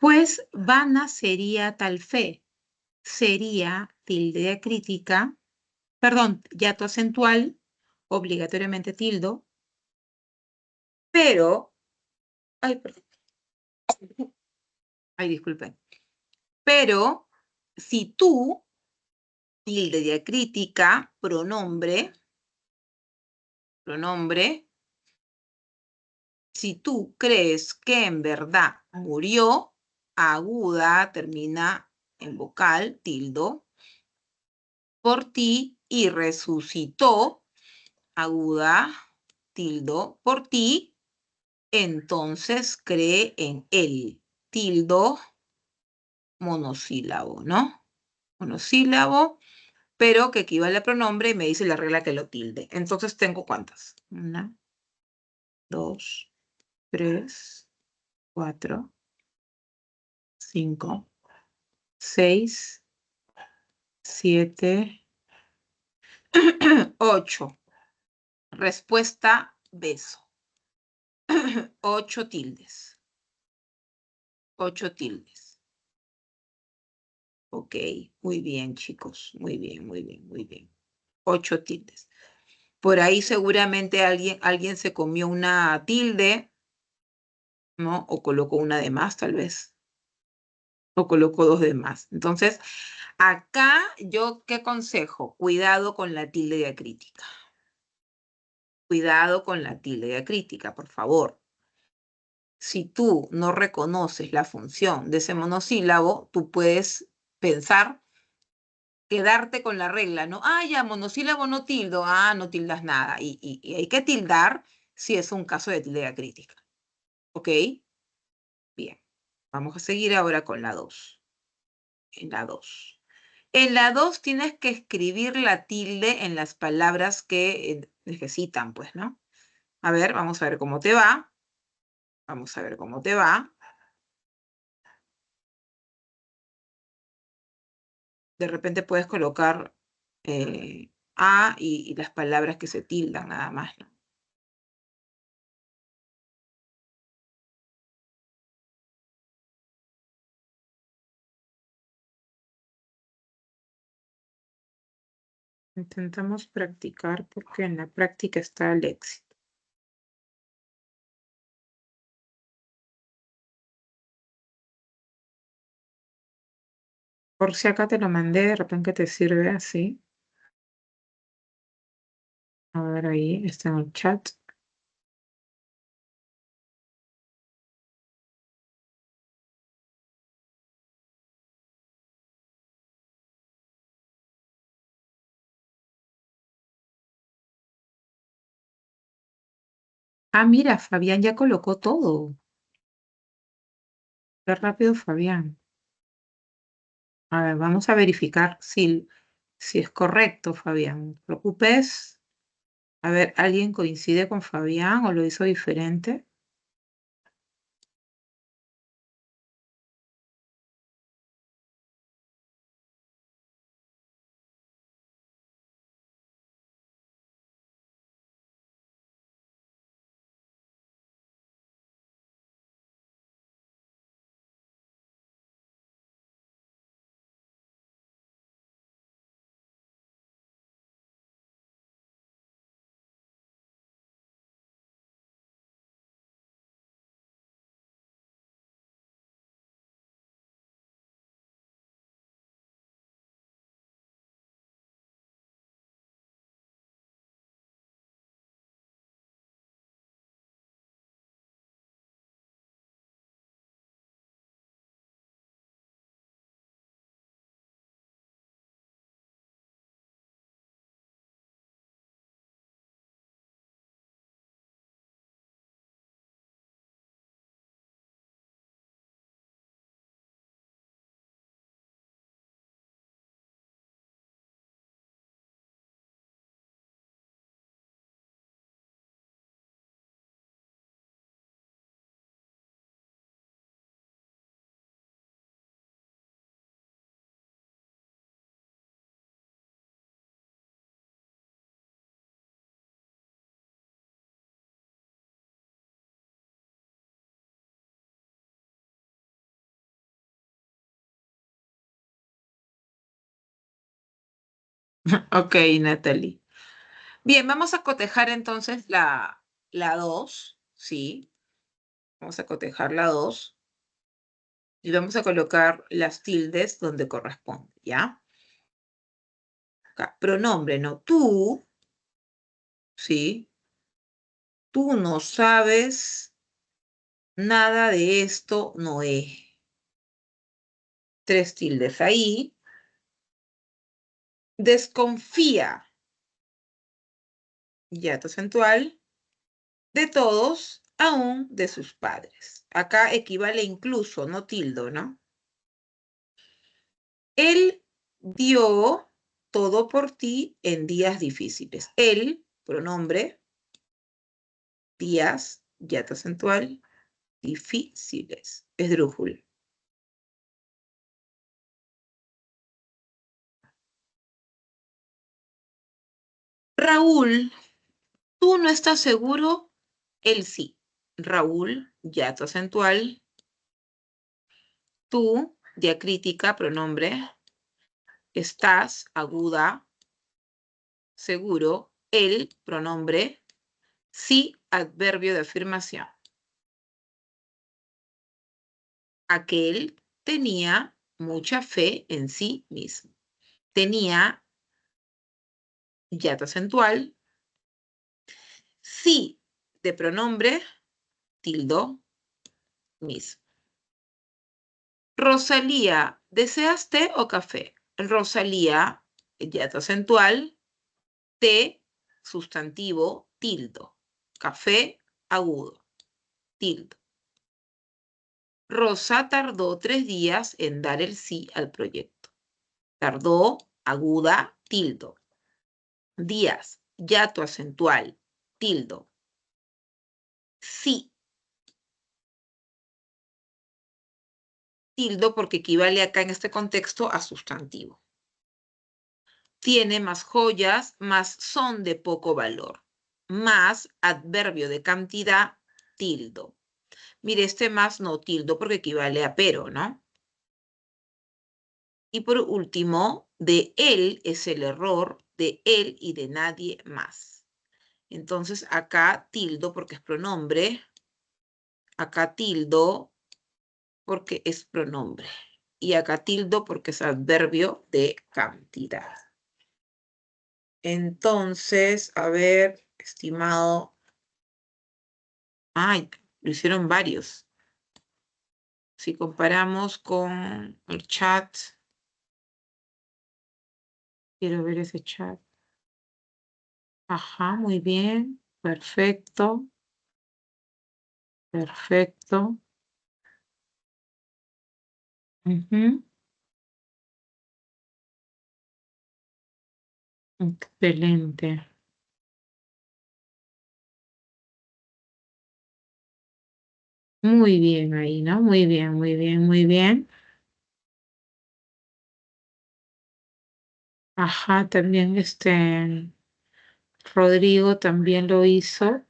Pues vana sería tal fe. Sería tilde diacrítica, perdón, hiato acentual, obligatoriamente tildo, pero, ay, perdón, ay, disculpen, pero si tú, tilde diacrítica, pronombre, si tú crees que en verdad murió, aguda, termina en vocal, tildo, por ti y resucitó, aguda, tildo, por ti, entonces cree en él, tildo, monosílabo, ¿no? Monosílabo, pero que equivale a pronombre y me dice la regla que lo tilde. Entonces tengo ¿cuántas? 1, 2, 3, 4, 5, 6, 7, 8. Respuesta, beso. 8 tildes. 8 tildes. Ok, muy bien, chicos. Muy bien, muy bien, muy bien. 8 tildes. Por ahí seguramente alguien se comió una tilde, ¿no? O colocó una de más, tal vez. O colocó 2 de más. Entonces, acá yo, ¿qué consejo? Cuidado con la tilde diacrítica. Cuidado con la tilde diacrítica, por favor. Si tú no reconoces la función de ese monosílabo, tú puedes pensar, quedarte con la regla, ¿no? Ah, ya, monosílabo no tildo. Ah, no tildas nada. Y hay que tildar si es un caso de tilde diacrítica. ¿Ok? Bien. Vamos a seguir ahora con la 2. En la 2. En la 2 tienes que escribir la tilde en las palabras que necesitan, pues, ¿no? A ver, vamos a ver cómo te va. Vamos a ver cómo te va. De repente puedes colocar A y las palabras que se tildan nada más, ¿no? Intentamos practicar porque en la práctica está el éxito. Por si acá te lo mandé, de repente te sirve así. A ver, ahí está en el chat. Ah, mira, Fabián ya colocó todo. Qué rápido, Fabián. A ver, vamos a verificar si es correcto, Fabián. No te preocupes. A ver, ¿alguien coincide con Fabián o lo hizo diferente? Ok, Natalie. Bien, vamos a cotejar entonces la 2, ¿sí? Vamos a cotejar la 2 y vamos a colocar las tildes donde corresponde, ¿ya? Acá, pronombre, ¿no? Tú, ¿sí? Tú no sabes nada de esto, Noé. 3 tildes ahí. Desconfía, hiato acentual, de todos, aún de sus padres. Acá equivale incluso, no tildo, ¿no? Él dio todo por ti en días difíciles. Él, pronombre, días, hiato acentual, difíciles. Esdrújula. Raúl, tú no estás seguro, él sí. Raúl, hiato acentual. Tú, diacrítica, pronombre. Estás, aguda, seguro. Él, pronombre. Sí, adverbio de afirmación. Aquel tenía mucha fe en sí mismo. Tenía, hiato acentual. Sí, de pronombre, tildo, mismo. Rosalía, ¿deseas té o café? Rosalía, hiato acentual. Té, sustantivo, tildo. Café, agudo, tildo. Rosa tardó 3 días en dar el sí al proyecto. Tardó, aguda, tildo. Días, hiato acentual, tildo. Sí, tildo porque equivale acá en este contexto a sustantivo. Tiene más joyas, más son de poco valor. Más, adverbio de cantidad, tildo. Mire, este más no tildo porque equivale a pero, ¿no? Y por último, de él es el error, de él y de nadie más. Entonces acá tildo porque es pronombre. Acá tildo porque es pronombre. Y acá tildo porque es adverbio de cantidad. Entonces, a ver, estimado. Ay, lo hicieron varios. Si comparamos con el chat, quiero ver ese chat. Ajá, muy bien, perfecto, perfecto. Excelente. Muy bien ahí, ¿no? Muy bien, muy bien, muy bien. Ajá, también Rodrigo también lo hizo,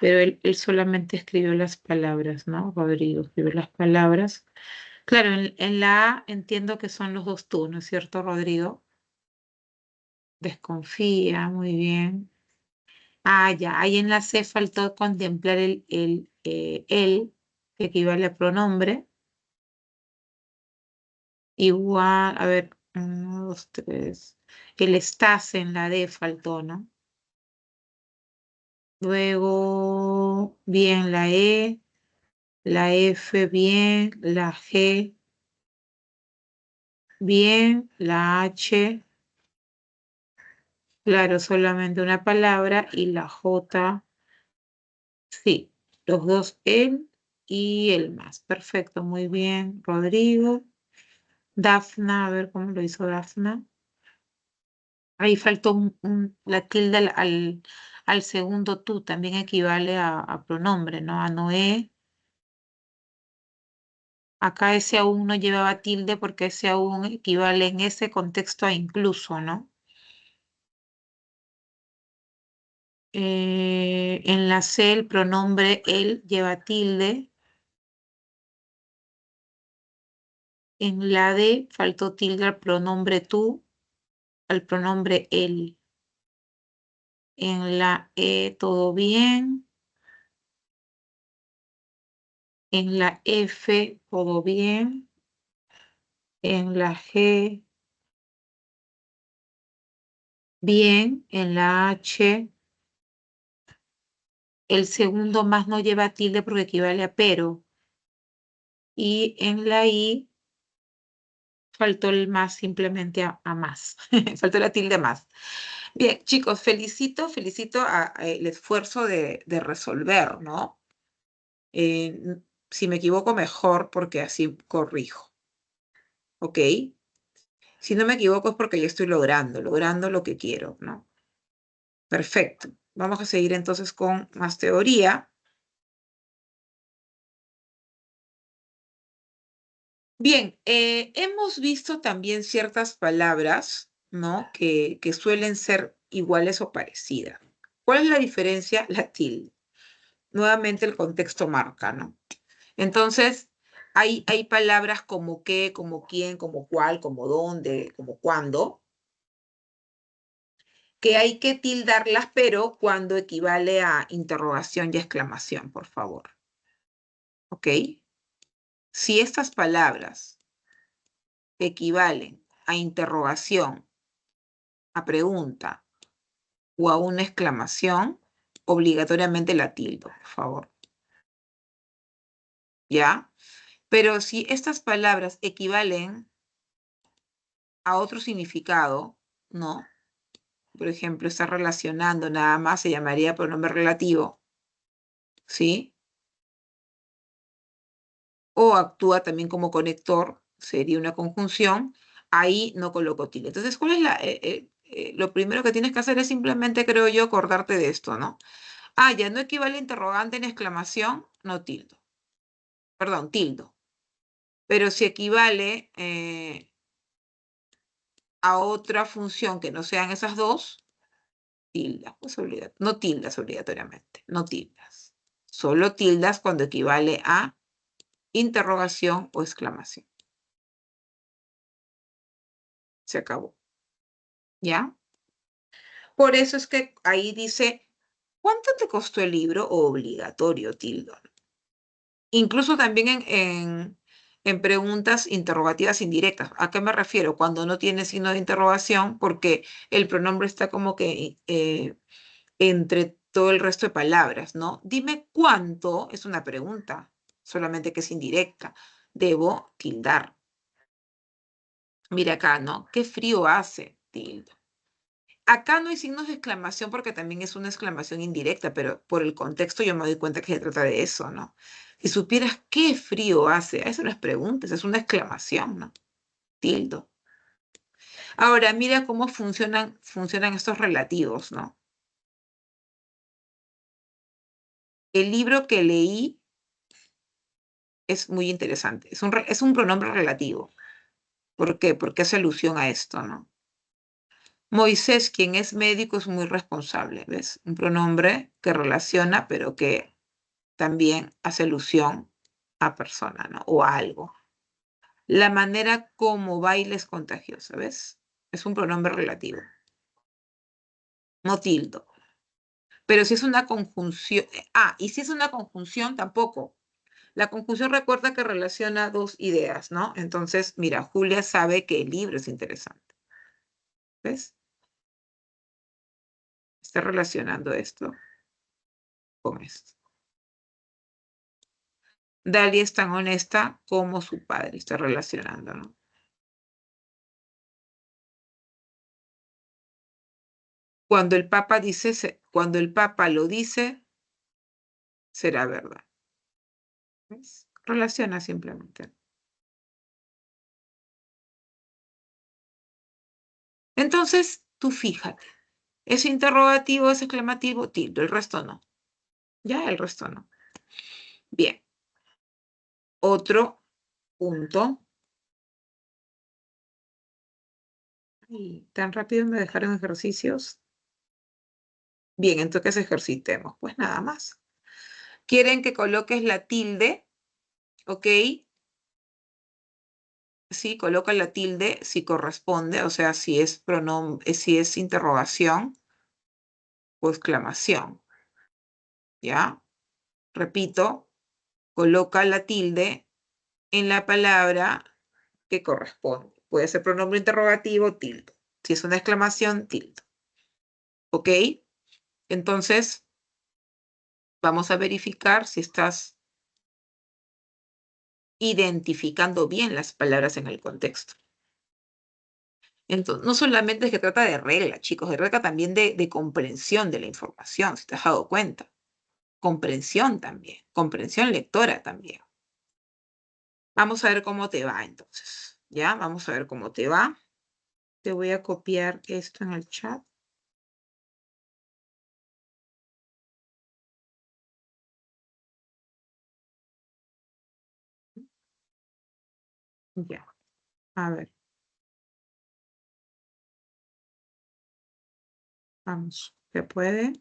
pero él solamente escribió las palabras, ¿no? Rodrigo escribió las palabras. Claro, en la A entiendo que son los dos tú, ¿no es cierto, Rodrigo? Desconfía, muy bien. Ah, ya, ahí en la C faltó contemplar el, que equivale a pronombre. Igual, a ver, 1, 2, 3. El estás en la D faltó, ¿no? Luego, bien, la E, la F, bien, la G, bien, la H, claro, solamente una palabra, y la J, sí, los dos el y el más. Perfecto, muy bien, Rodrigo. Dafna, a ver cómo lo hizo Dafna. Ahí faltó la tilde al segundo tú, también equivale a pronombre, ¿no? A Noé. Acá ese aún no llevaba tilde porque ese aún equivale en ese contexto a incluso, ¿no? En la C el pronombre él lleva tilde. En la D faltó tilde al pronombre tú, al pronombre él. En la E todo bien. En la F todo bien. En la G bien. En la H el segundo más no lleva tilde porque equivale a pero. Y en la I faltó el más simplemente a más. Faltó la tilde más. Bien, chicos, felicito el esfuerzo de resolver, ¿no? Si me equivoco, mejor, porque así corrijo. ¿Ok? Si no me equivoco es porque yo estoy logrando lo que quiero, ¿no? Perfecto. Vamos a seguir entonces con más teoría. Bien, hemos visto también ciertas palabras, ¿no? Que suelen ser iguales o parecidas. ¿Cuál es la diferencia? La tilde. Nuevamente el contexto marca, ¿no? Entonces, hay palabras como qué, como quién, como cuál, como dónde, como cuándo, que hay que tildarlas, pero cuando equivale a interrogación y exclamación, por favor. ¿Ok? Si estas palabras equivalen a interrogación, a pregunta o a una exclamación, obligatoriamente la tildo, por favor. ¿Ya? Pero si estas palabras equivalen a otro significado, ¿no? Por ejemplo, está relacionando nada más, se llamaría pronombre relativo, ¿sí? O actúa también como conector, sería una conjunción, ahí no coloco tilde. Entonces, ¿cuál es lo primero que tienes que hacer es simplemente, creo yo, acordarte de esto, ¿no? Ah, ya no equivale interrogante en exclamación, no tildo. Perdón, tildo. Pero si equivale a otra función que no sean esas dos, tildas, pues no tildas obligatoriamente, no tildas. Solo tildas cuando equivale a interrogación o exclamación. Se acabó. ¿Ya? Por eso es que ahí dice, ¿cuánto te costó el libro? Obligatorio, tildo. Incluso también en preguntas interrogativas indirectas. ¿A qué me refiero? Cuando no tiene signo de interrogación, porque el pronombre está como que entre todo el resto de palabras, ¿no? Dime cuánto, es una pregunta, solamente que es indirecta. Debo tildar. Mira acá, ¿no? ¿Qué frío hace? Tildo. Acá no hay signos de exclamación porque también es una exclamación indirecta, pero por el contexto yo me doy cuenta que se trata de eso, ¿no? Si supieras qué frío hace, eso no es pregunta, es una exclamación, ¿no? Tildo. Ahora, mira cómo funcionan estos relativos, ¿no? El libro que leí es muy interesante. Es un pronombre relativo. ¿Por qué? Porque hace alusión a esto, ¿no? Moisés, quien es médico, es muy responsable, ¿ves? Un pronombre que relaciona, pero que también hace alusión a persona, ¿no? O a algo. La manera como baila es contagiosa, ¿ves? Es un pronombre relativo. No tildo. Pero si es una conjunción, y si es una conjunción, tampoco. La conjunción recuerda que relaciona dos ideas, ¿no? Entonces, mira, Julia sabe que el libro es interesante. ¿Ves? Está relacionando esto con esto. Dalia es tan honesta como su padre, está relacionando, ¿no? Cuando el Papa cuando el Papa lo dice, será verdad. ¿Ves? Relaciona simplemente. Entonces, tú fíjate, es interrogativo, es exclamativo, tildo, el resto no. Ya, el resto no. Bien. Otro punto. Ay, tan rápido me dejaron ejercicios. Bien, entonces ejercitemos. Pues nada más. Quieren que coloques la tilde, ¿ok? Sí, coloca la tilde si corresponde, o sea, si es interrogación o exclamación. ¿Ya? Repito, coloca la tilde en la palabra que corresponde. Puede ser pronombre interrogativo, tilde. Si es una exclamación, tilde. ¿Ok? Entonces, vamos a verificar si estás identificando bien las palabras en el contexto. Entonces, no solamente es que trata de regla, chicos, se trata también de comprensión de la información, si te has dado cuenta. Comprensión también, comprensión lectora también. Vamos a ver cómo te va entonces. ¿Ya? Vamos a ver cómo te va. Te voy a copiar esto en el chat. Ya, a ver, vamos. ¿Se puede?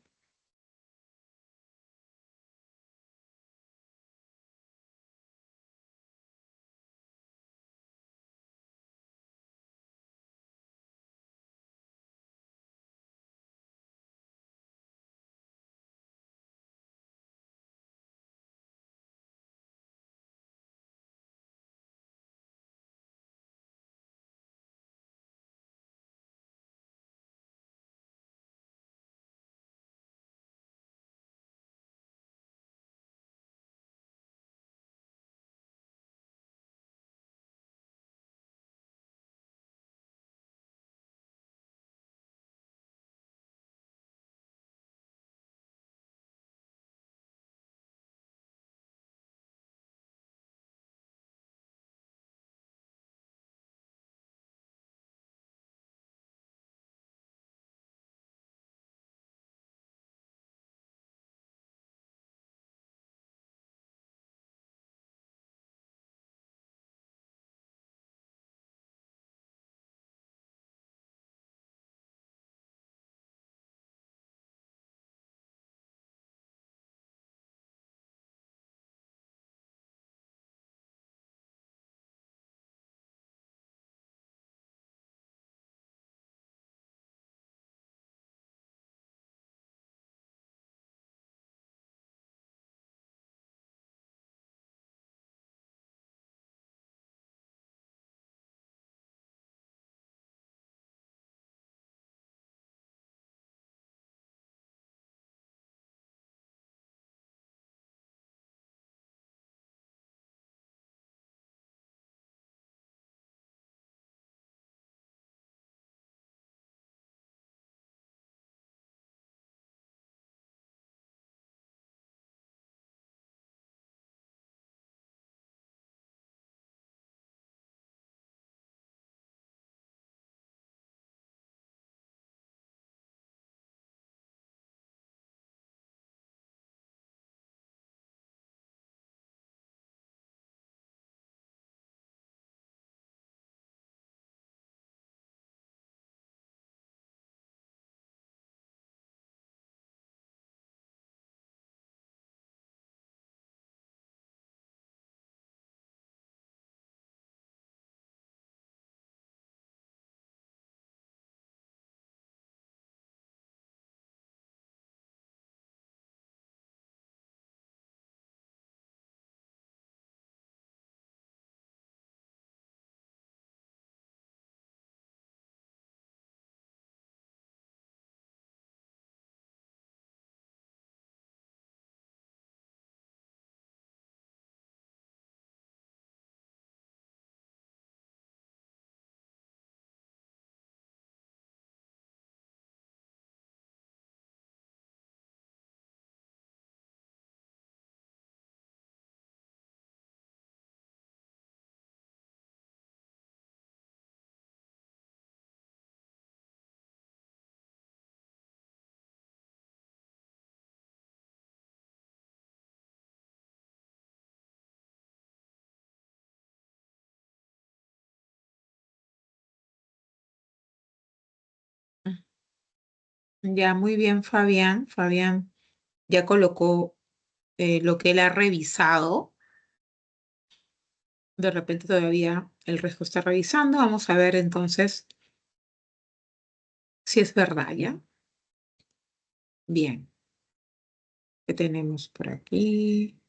Ya, muy bien, Fabián. Fabián ya colocó lo que él ha revisado. De repente todavía el resto está revisando. Vamos a ver entonces si es verdad, ¿ya? Bien, ¿qué tenemos por aquí?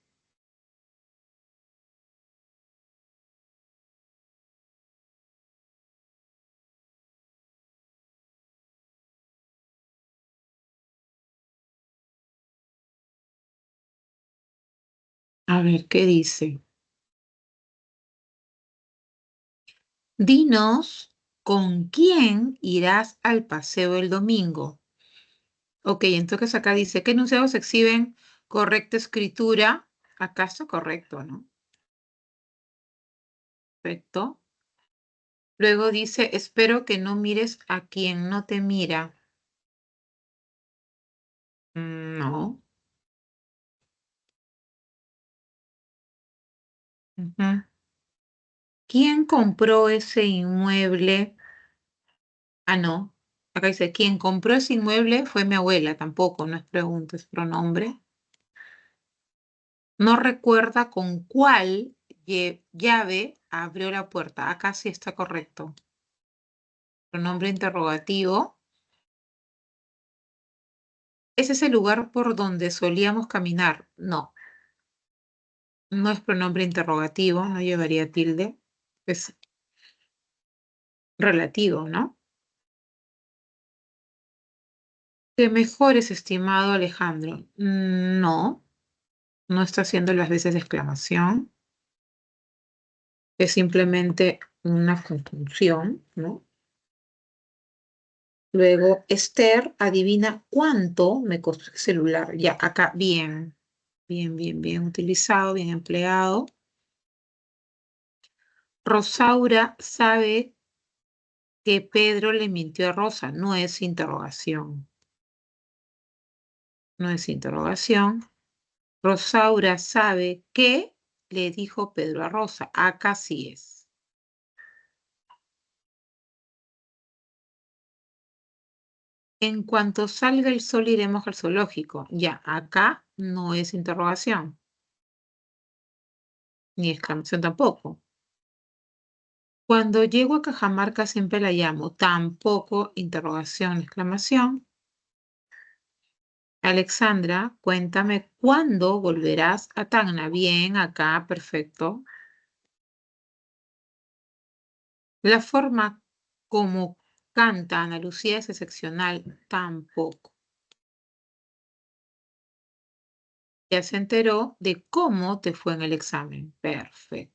A ver, ¿qué dice? Dinos con quién irás al paseo el domingo. Ok, entonces acá dice, ¿qué enunciados exhiben correcta escritura? Acá está correcto, ¿no? Perfecto. Luego dice, espero que no mires a quien no te mira. No. Ujú. ¿Quién compró ese inmueble? Ah, no. Acá dice, quien compró ese inmueble fue mi abuela. Tampoco, no es pregunta, es pronombre. No recuerda con cuál llave abrió la puerta. Acá sí está correcto. Pronombre interrogativo. ¿Ese es el lugar por donde solíamos caminar? No. No es pronombre interrogativo, no llevaría tilde. Es relativo, ¿no? ¿Qué mejores, estimado Alejandro? No, no está haciendo las veces de exclamación. Es simplemente una conjunción, ¿no? Luego, Esther adivina cuánto me costó el celular. Ya, acá, bien, bien utilizado, bien empleado. Rosaura sabe que Pedro le mintió a Rosa. No es interrogación. No es interrogación. Rosaura sabe que le dijo Pedro a Rosa. Acá sí es. En cuanto salga el sol iremos al zoológico. Ya, acá no es interrogación. Ni exclamación tampoco. Cuando llego a Cajamarca siempre la llamo. Tampoco interrogación, exclamación. Alexandra, cuéntame cuándo volverás a Tacna. Bien, acá, perfecto. La forma como canta Ana Lucía es excepcional. Tampoco. Ya se enteró de cómo te fue en el examen. Perfecto.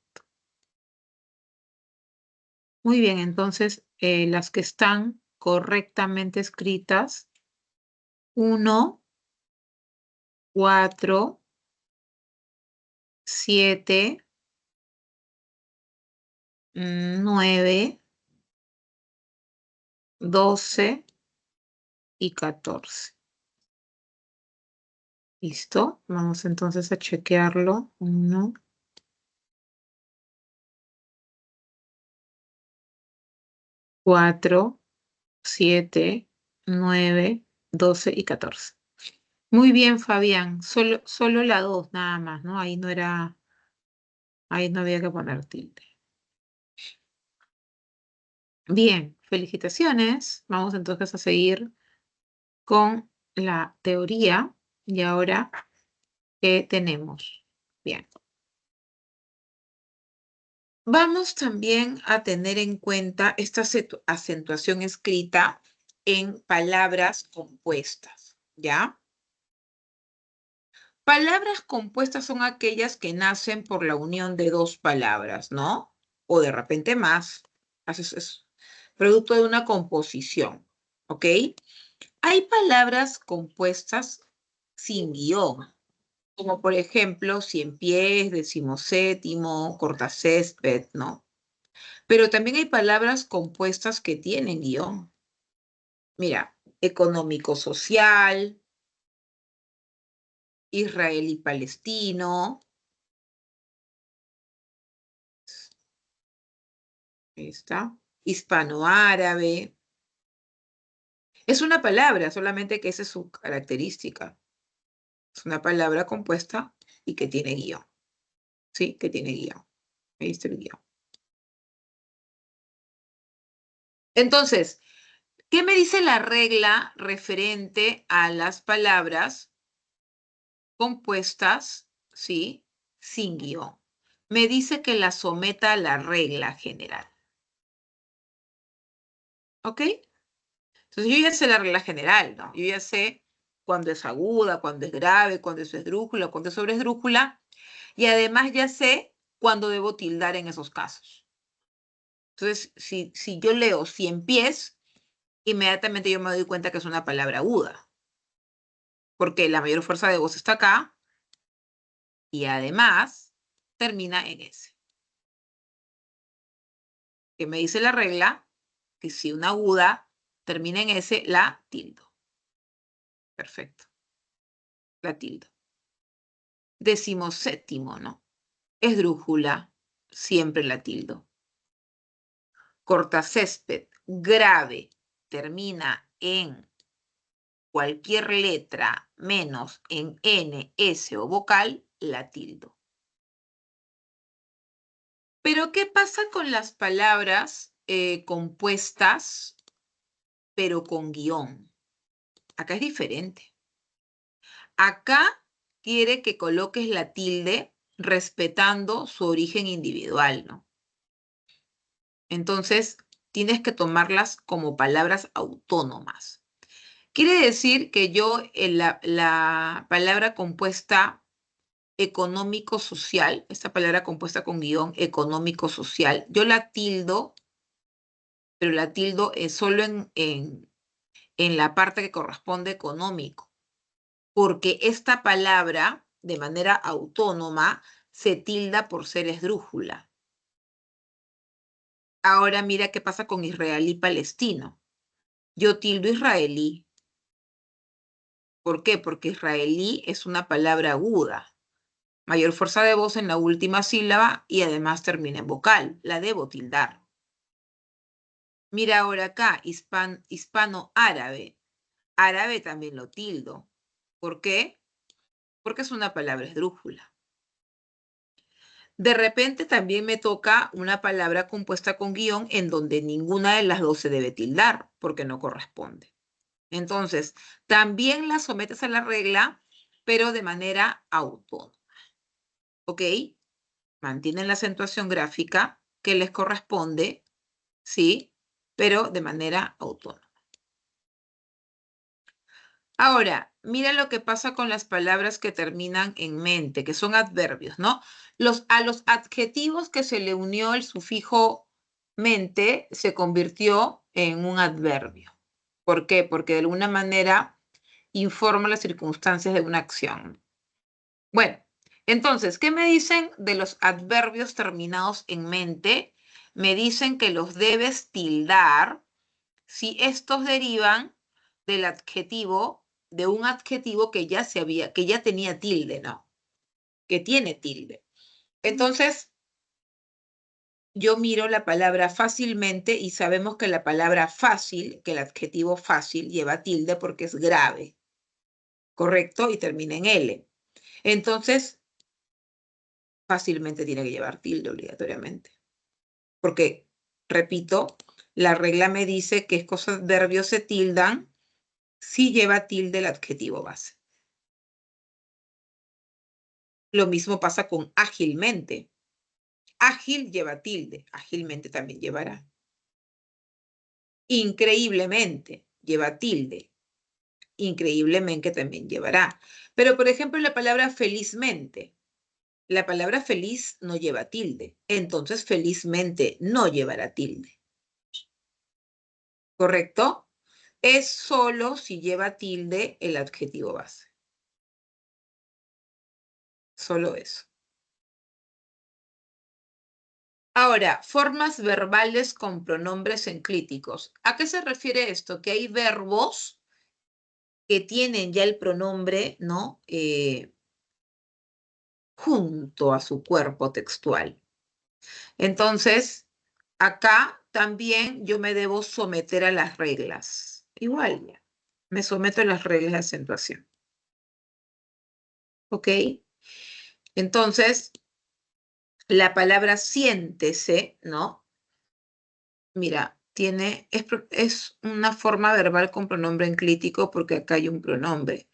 Muy bien, entonces las que están correctamente escritas, 1, 4, 7, 9, 12 y 14. ¿Listo? Vamos entonces a chequearlo. 1, 4, 7, 9, 12 y 14. Muy bien, Fabián. Solo la 2 nada más, ¿no? Ahí no había que poner tilde. Bien, felicitaciones. Vamos entonces a seguir con la teoría. Y ahora, ¿qué tenemos? Bien. Vamos también a tener en cuenta esta acentuación escrita en palabras compuestas, ¿ya? Palabras compuestas son aquellas que nacen por la unión de dos palabras, ¿no? O de repente más. Es producto de una composición, ¿ok? Hay palabras compuestas sin guión, como por ejemplo, cien pies, decimoséptimo, cortacésped, ¿no? Pero también hay palabras compuestas que tienen guión. Mira, económico-social, israelí-palestino, ahí está, hispano-árabe. Es una palabra, solamente que esa es su característica. Es una palabra compuesta y que tiene guión. ¿Sí? Que tiene guión. Ahí está el guión. Entonces, ¿qué me dice la regla referente a las palabras compuestas, sí, sin guión? Me dice que la someta a la regla general. ¿Ok? Entonces yo ya sé la regla general, ¿no? Yo ya sé cuándo es aguda, cuándo es grave, cuándo es esdrújula, cuándo es sobresdrújula. Y además ya sé cuándo debo tildar en esos casos. Entonces, si yo leo 100 pies, inmediatamente yo me doy cuenta que es una palabra aguda. Porque la mayor fuerza de voz está acá y además termina en S. Que me dice la regla que si una aguda termina en S, la tildo. Perfecto. La tildo. Decimoséptimo, ¿no? Esdrújula, siempre la tildo. cortacésped, grave, termina en cualquier letra menos en N, S o vocal, la tildo. Pero, ¿qué pasa con las palabras compuestas, pero con guión? Acá es diferente. Acá quiere que coloques la tilde respetando su origen individual, ¿no? Entonces, tienes que tomarlas como palabras autónomas. Quiere decir que yo la palabra compuesta económico-social, esta palabra compuesta con guión económico-social, yo la tildo, pero la tildo solo en la parte que corresponde económico, porque esta palabra, de manera autónoma, se tilda por ser esdrújula. Ahora mira qué pasa con israelí-palestino. Yo tildo israelí. ¿Por qué? Porque israelí es una palabra aguda. Mayor fuerza de voz en la última sílaba y además termina en vocal. La debo tildar. Mira ahora acá, hispano-árabe. Árabe también lo tildo. ¿Por qué? Porque es una palabra esdrújula. De repente también me toca una palabra compuesta con guión en donde ninguna de las dos se debe tildar porque no corresponde. Entonces, también la sometes a la regla, pero de manera autónoma. ¿Ok? Mantienen la acentuación gráfica que les corresponde, ¿sí? Pero de manera autónoma. Ahora, mira lo que pasa con las palabras que terminan en mente, que son adverbios, ¿no? A los adjetivos que se le unió el sufijo mente se convirtió en un adverbio. ¿Por qué? Porque de alguna manera informa las circunstancias de una acción. Bueno, entonces, ¿qué me dicen de los adverbios terminados en mente? Me dicen que los debes tildar si estos derivan del adjetivo, de un adjetivo que ya tenía tilde, ¿no? Que tiene tilde. Entonces, yo miro la palabra fácilmente y sabemos que la palabra fácil, que el adjetivo fácil lleva tilde porque es grave, ¿correcto? Y termina en L. Entonces, fácilmente tiene que llevar tilde obligatoriamente. Porque, repito, la regla me dice que estos adverbios se tildan si lleva tilde el adjetivo base. Lo mismo pasa con ágilmente. Ágil lleva tilde, ágilmente también llevará. Increíblemente lleva tilde, increíblemente también llevará. Pero, por ejemplo, la palabra felizmente. La palabra feliz no lleva tilde, entonces felizmente no llevará tilde. ¿Correcto? Es solo si lleva tilde el adjetivo base. Solo eso. Ahora, formas verbales con pronombres enclíticos. ¿A qué se refiere esto? Que hay verbos que tienen ya el pronombre, ¿no? Junto a su cuerpo textual. Entonces, acá también yo me debo someter a las reglas. Igual ya. Me someto a las reglas de acentuación. ¿Ok? Entonces, la palabra siéntese, ¿no? Mira, es una forma verbal con pronombre enclítico porque acá hay un pronombre.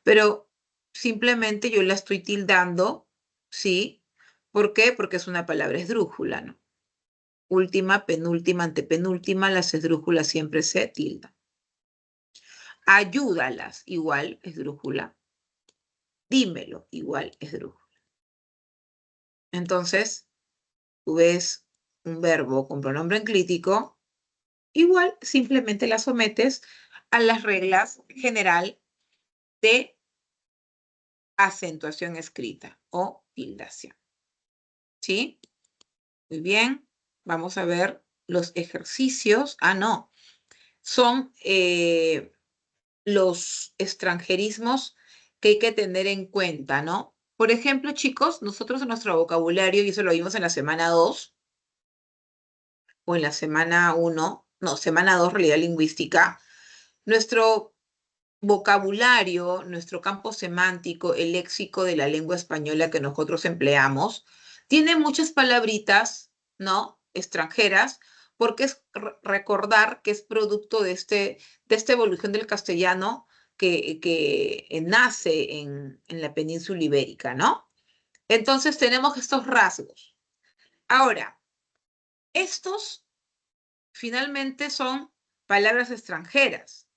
Pero simplemente yo la estoy tildando, ¿sí? ¿Por qué? Porque es una palabra esdrújula, ¿no? Última, penúltima, antepenúltima, las esdrújulas siempre se tildan. Ayúdalas, igual esdrújula. Dímelo, igual esdrújula. Entonces, tú ves un verbo con pronombre enclítico, igual simplemente la sometes a las reglas general de acentuación escrita o tildación. ¿Sí? Muy bien. Vamos a ver los ejercicios. Ah, no. Son los extranjerismos que hay que tener en cuenta, ¿no? Por ejemplo, chicos, nosotros en nuestro vocabulario, y eso lo vimos en la semana 2, o en la semana 1, no, semana 2, realidad lingüística, nuestro vocabulario, nuestro campo semántico, el léxico de la lengua española que nosotros empleamos, tiene muchas palabritas, ¿no? Extranjeras, porque es recordar que es producto de esta evolución del castellano que nace en la península ibérica, ¿no? Entonces tenemos estos rasgos. Ahora, estos finalmente son palabras extranjeras.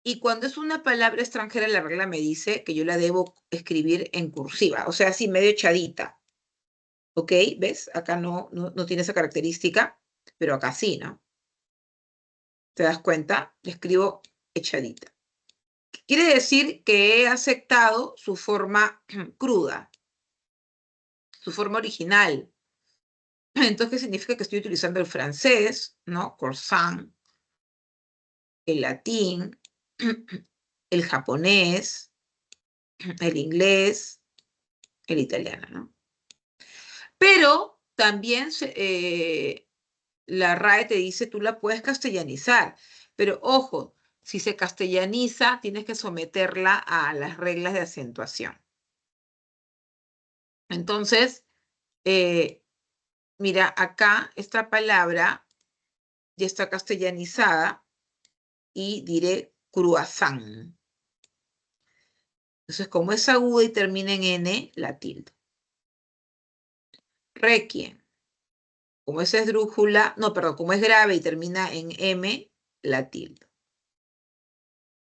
Y cuando es una palabra extranjera, la regla me dice que yo la debo escribir en cursiva, o sea, así medio echadita. ¿Ok? ¿Ves? Acá no tiene esa característica, pero acá sí, ¿no? ¿Te das cuenta? La escribo echadita. Quiere decir que he aceptado su forma cruda, su forma original. Entonces, ¿qué significa? Que estoy utilizando el francés, ¿no? Croissant, el latín, el japonés, el inglés, el italiano, ¿no? Pero también la RAE te dice, tú la puedes castellanizar, pero ojo, si se castellaniza, tienes que someterla a las reglas de acentuación. Entonces, mira, acá esta palabra ya está castellanizada y diré croissant. Entonces, como es aguda y termina en N, la tildo. Requiem. Como es esdrújula, no, perdón, como es grave y termina en M, la tildo.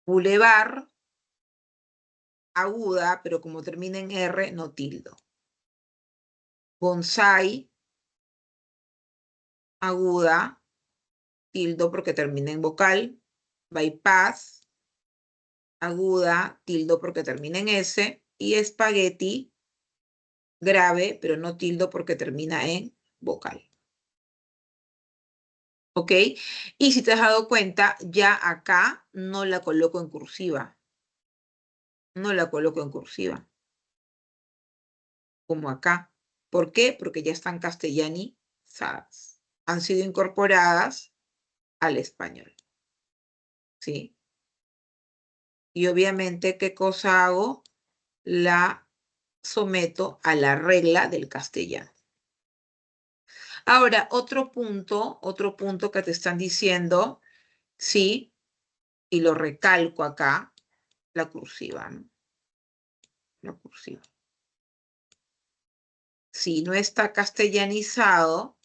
Boulevard, aguda, pero como termina en R, no tildo. Bonsai, aguda, tildo porque termina en vocal. Bypass, aguda, tildo porque termina en S. Y espagueti, grave, pero no tildo porque termina en vocal. ¿Ok? Y si te has dado cuenta, ya acá no la coloco en cursiva. No la coloco en cursiva. Como acá. ¿Por qué? Porque ya están castellanizadas. Han sido incorporadas al español. ¿Sí? Y obviamente, ¿qué cosa hago? La someto a la regla del castellano. Ahora, otro punto que te están diciendo, sí, y lo recalco acá, la cursiva, ¿no? La cursiva. Si no está castellanizado,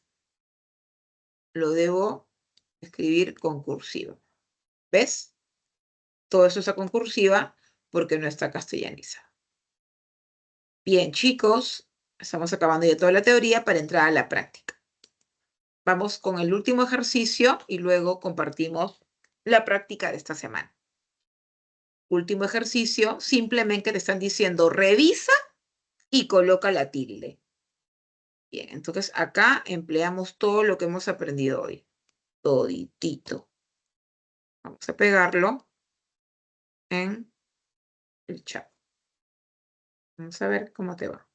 lo debo escribir con cursiva. ¿Ves? Todo eso está con cursiva porque no está castellanizado. Bien, chicos, estamos acabando ya toda la teoría para entrar a la práctica. Vamos con el último ejercicio y luego compartimos la práctica de esta semana. Último ejercicio, simplemente te están diciendo revisa y coloca la tilde. Bien, entonces acá empleamos todo lo que hemos aprendido hoy. Toditito. Vamos a pegarlo en el chat. Vamos a ver cómo te va.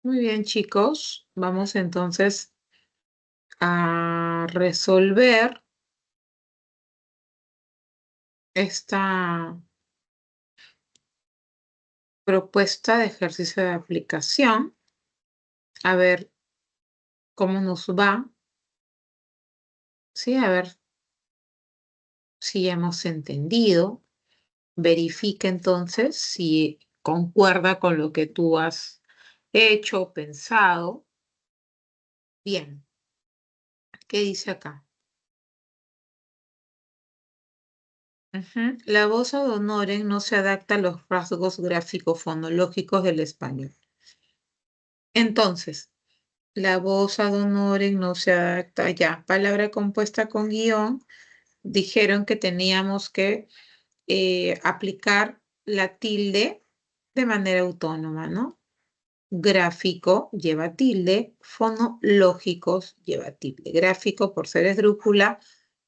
Muy bien, chicos. Vamos entonces a resolver esta propuesta de ejercicio de aplicación. A ver cómo nos va. Sí, a ver si hemos entendido. Verifica entonces si concuerda con lo que tú has hecho o pensado. Bien, ¿qué dice acá? La voz ad honorem no se adapta a los rasgos gráfico-fonológicos del español. Entonces, la voz ad honorem no se adapta ya. Palabra compuesta con guión. Dijeron que teníamos que aplicar la tilde de manera autónoma, ¿no? Gráfico lleva tilde, fonológicos lleva tilde. Gráfico por ser esdrújula,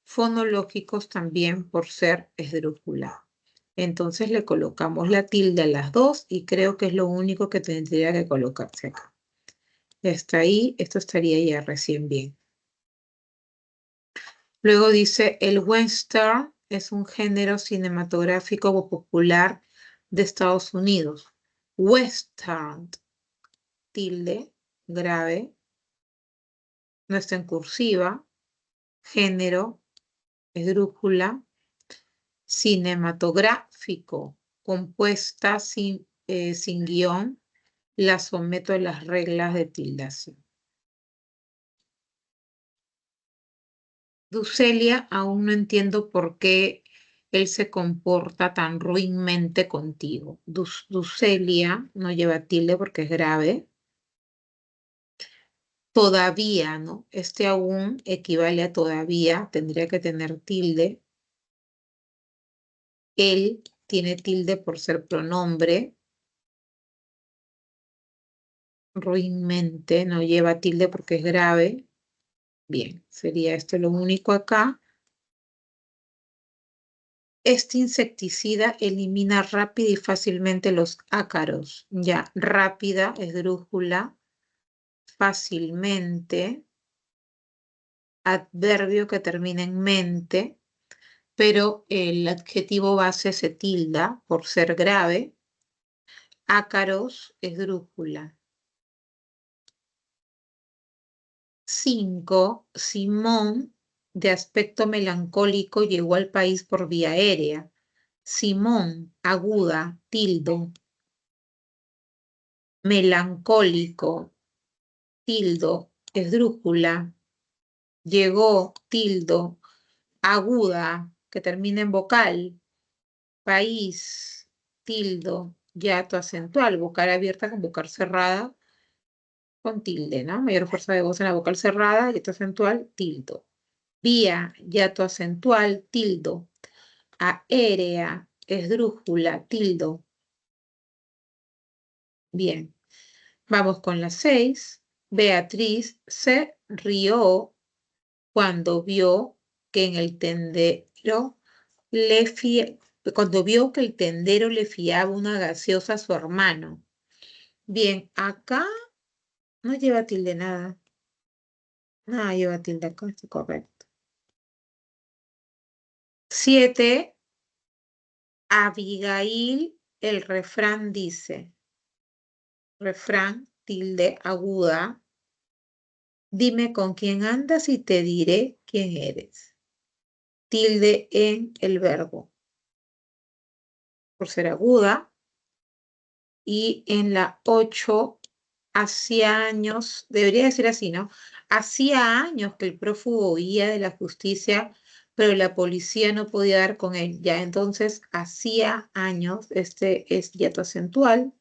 fonológicos también por ser esdrújula. Entonces le colocamos la tilde a las dos y creo que es lo único que tendría que colocarse acá. Está ahí, esto estaría ya recién bien. Luego dice, el western es un género cinematográfico popular de Estados Unidos. Western, tilde, grave, no está en cursiva, género, esdrújula, cinematográfico, compuesta sin guión, la someto a las reglas de tildación. Ducelia, aún no entiendo por qué él se comporta tan ruinmente contigo. Ducelia no lleva tilde porque es grave. Todavía, ¿no? Este aún equivale a todavía, tendría que tener tilde. Él tiene tilde por ser pronombre. Ruinmente no lleva tilde porque es grave. Bien, sería esto lo único acá. Este insecticida elimina rápida y fácilmente los ácaros. Ya, rápida, esdrújula, fácilmente, adverbio que termina en mente, pero el adjetivo base se tilda por ser grave. Ácaros, esdrújula. 5. Simón, de aspecto melancólico, llegó al país por vía aérea. Simón, aguda, tildo. Melancólico, tildo, esdrújula. Llegó, tildo, aguda, que termina en vocal. País, tildo, hiato acentual, vocal abierta con vocal cerrada, con tilde, ¿no? Mayor fuerza de voz en la vocal cerrada, hiato acentual, tildo. Vía, hiato acentual, tildo. Aérea, esdrújula, tildo. Bien, vamos con la 6. Beatriz se rió cuando vio que en el tendero cuando vio que el tendero le fiaba una gaseosa a su hermano. Bien, acá no lleva tilde nada. Nada lleva tilde acá, está correcto. 7. Abigail, el refrán dice. Refrán, tilde, aguda. Dime con quién andas y te diré quién eres. Tilde en el verbo, por ser aguda. Y en la 8, hacía años, debería decir así, ¿no? Hacía años que el prófugo huía de la justicia, pero la policía no podía dar con él. Ya entonces, hacía años, este es hiato acentual.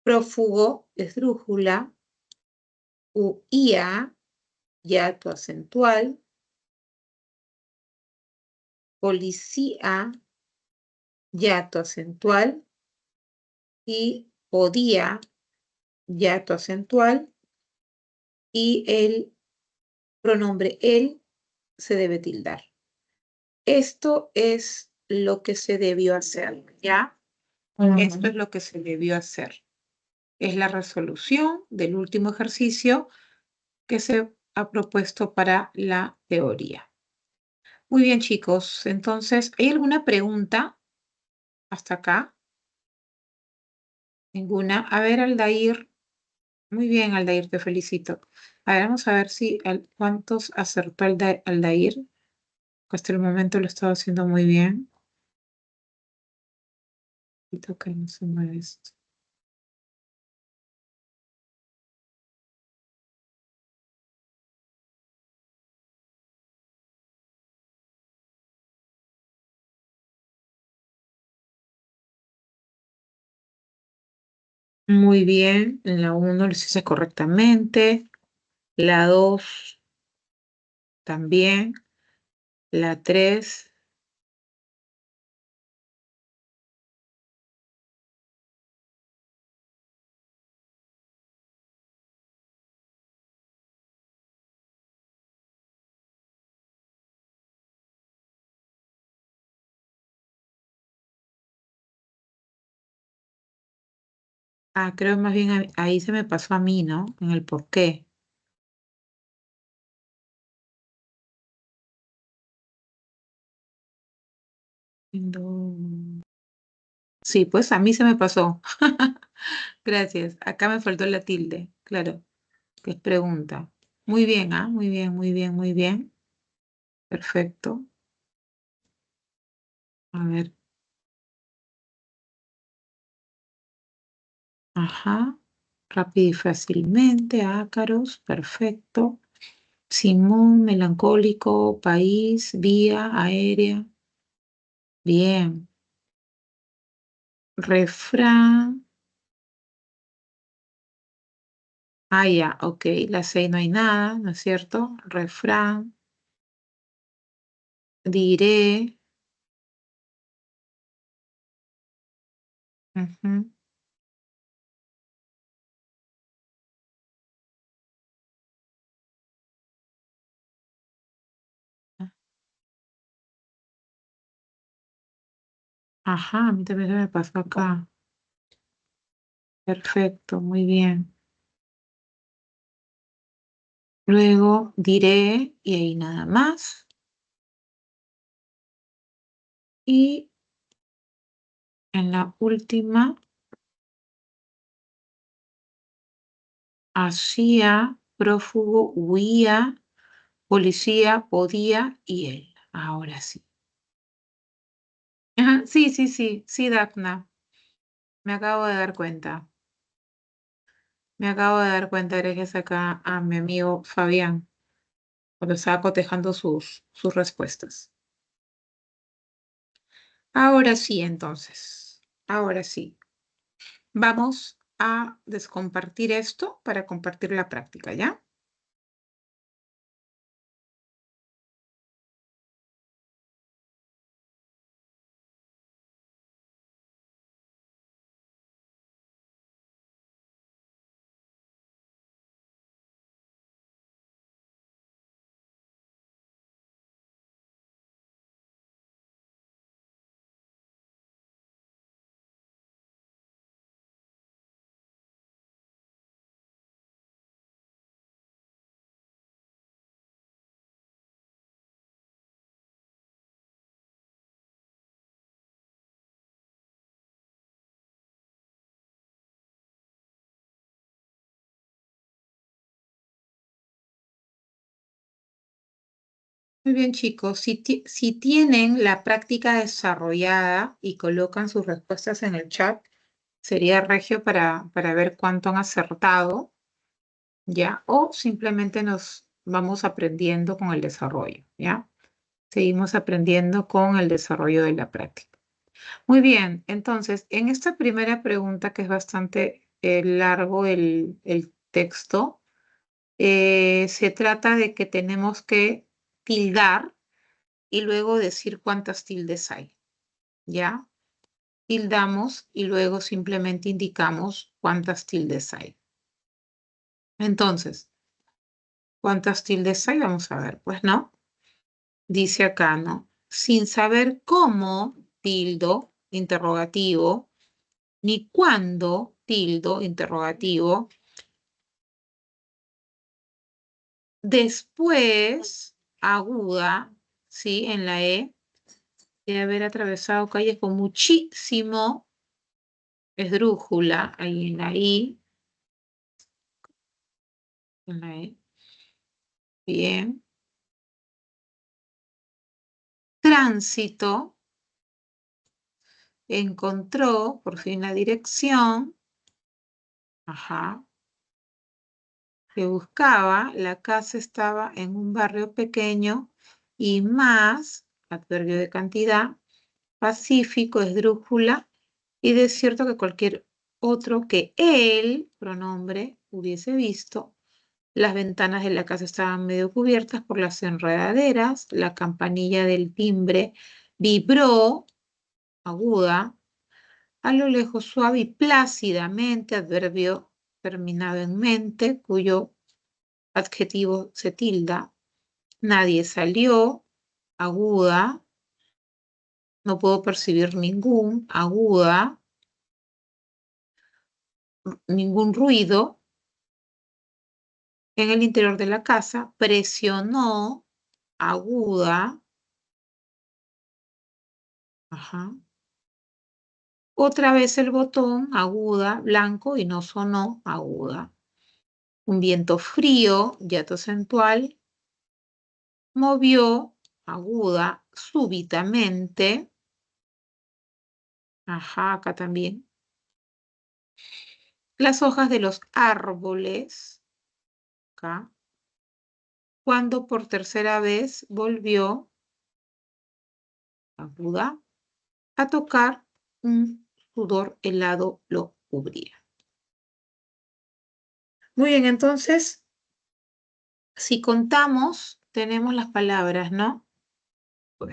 Prófugo, esdrújula. Huía, hiato acentual. Policía, hiato acentual. Y podía, hiato acentual. Y el pronombre él se debe tildar. Esto es lo que se debió hacer, ¿ya? Esto es lo que se debió hacer. Es la resolución del último ejercicio que se ha propuesto para la teoría. Muy bien, chicos. Entonces, ¿hay alguna pregunta hasta acá? Ninguna. A ver, Aldair. Muy bien, Aldair, te felicito. A ver, vamos a ver si cuántos acertó Aldair. Hasta el momento lo estaba haciendo muy bien. Que no se mueve esto. Muy bien, en la 1 lo hice correctamente. La 2 también. La 3. Creo más bien ahí se me pasó a mí, ¿no? En el por qué. Sí, pues a mí se me pasó. Gracias. Acá me faltó la tilde, claro, que es pregunta. Muy bien, muy bien, muy bien, muy bien. Perfecto. A ver. Ajá. Rápido y fácilmente, ácaros, perfecto. Simón, melancólico, país, vía, aérea. Bien. Refrán. Ya, ok. La 6 no hay nada, ¿no es cierto? Refrán. Diré. Ujú. Ajá, a mí también se me pasó acá. Perfecto, muy bien. Luego diré y ahí nada más. Y en la última, hacía, prófugo, huía, policía, podía y él. Ahora sí. Ajá, sí, sí, sí, sí, Dafna. Me acabo de dar cuenta. Me acabo de dar cuenta gracias acá a mi amigo Fabián, cuando estaba cotejando sus respuestas. Ahora sí, entonces. Ahora sí. Vamos a descompartir esto para compartir la práctica, ¿ya? Muy bien, chicos. Si tienen la práctica desarrollada y colocan sus respuestas en el chat, sería regio para ver cuánto han acertado, ¿ya? O simplemente nos vamos aprendiendo con el desarrollo, ¿ya? Seguimos aprendiendo con el desarrollo de la práctica. Muy bien, entonces, en esta primera pregunta, que es bastante largo el texto, se trata de que tenemos que tildar y luego decir cuántas tildes hay, ¿ya? Tildamos y luego simplemente indicamos cuántas tildes hay. Entonces, ¿cuántas tildes hay? Vamos a ver, pues no. Dice acá, ¿no? Sin saber cómo, tildo, interrogativo, ni cuándo, tildo, interrogativo. Después, aguda, ¿sí? En la E, de haber atravesado calles con muchísimo esdrújula, ahí en la I, en la E. Bien. Tránsito, encontró por fin la dirección, ajá, que buscaba. La casa estaba en un barrio pequeño y más, adverbio de cantidad, pacífico, esdrújula y desierto que cualquier otro que él, pronombre, hubiese visto. Las ventanas de la casa estaban medio cubiertas por las enredaderas, la campanilla del timbre vibró, aguda, a lo lejos suave y plácidamente, adverbio terminado en mente, cuyo adjetivo se tilda. Nadie salió, aguda, no puedo percibir ningún, aguda, ningún ruido. En el interior de la casa, presionó, aguda, ajá. Otra vez el botón, aguda, blanco, y no sonó, aguda. Un viento frío, hiato acentual, movió, aguda, súbitamente, ajá, acá también, las hojas de los árboles, acá, cuando por tercera vez volvió, aguda, a tocar, un sudor helado lo cubría. Muy bien, entonces, si contamos, tenemos las palabras, ¿no?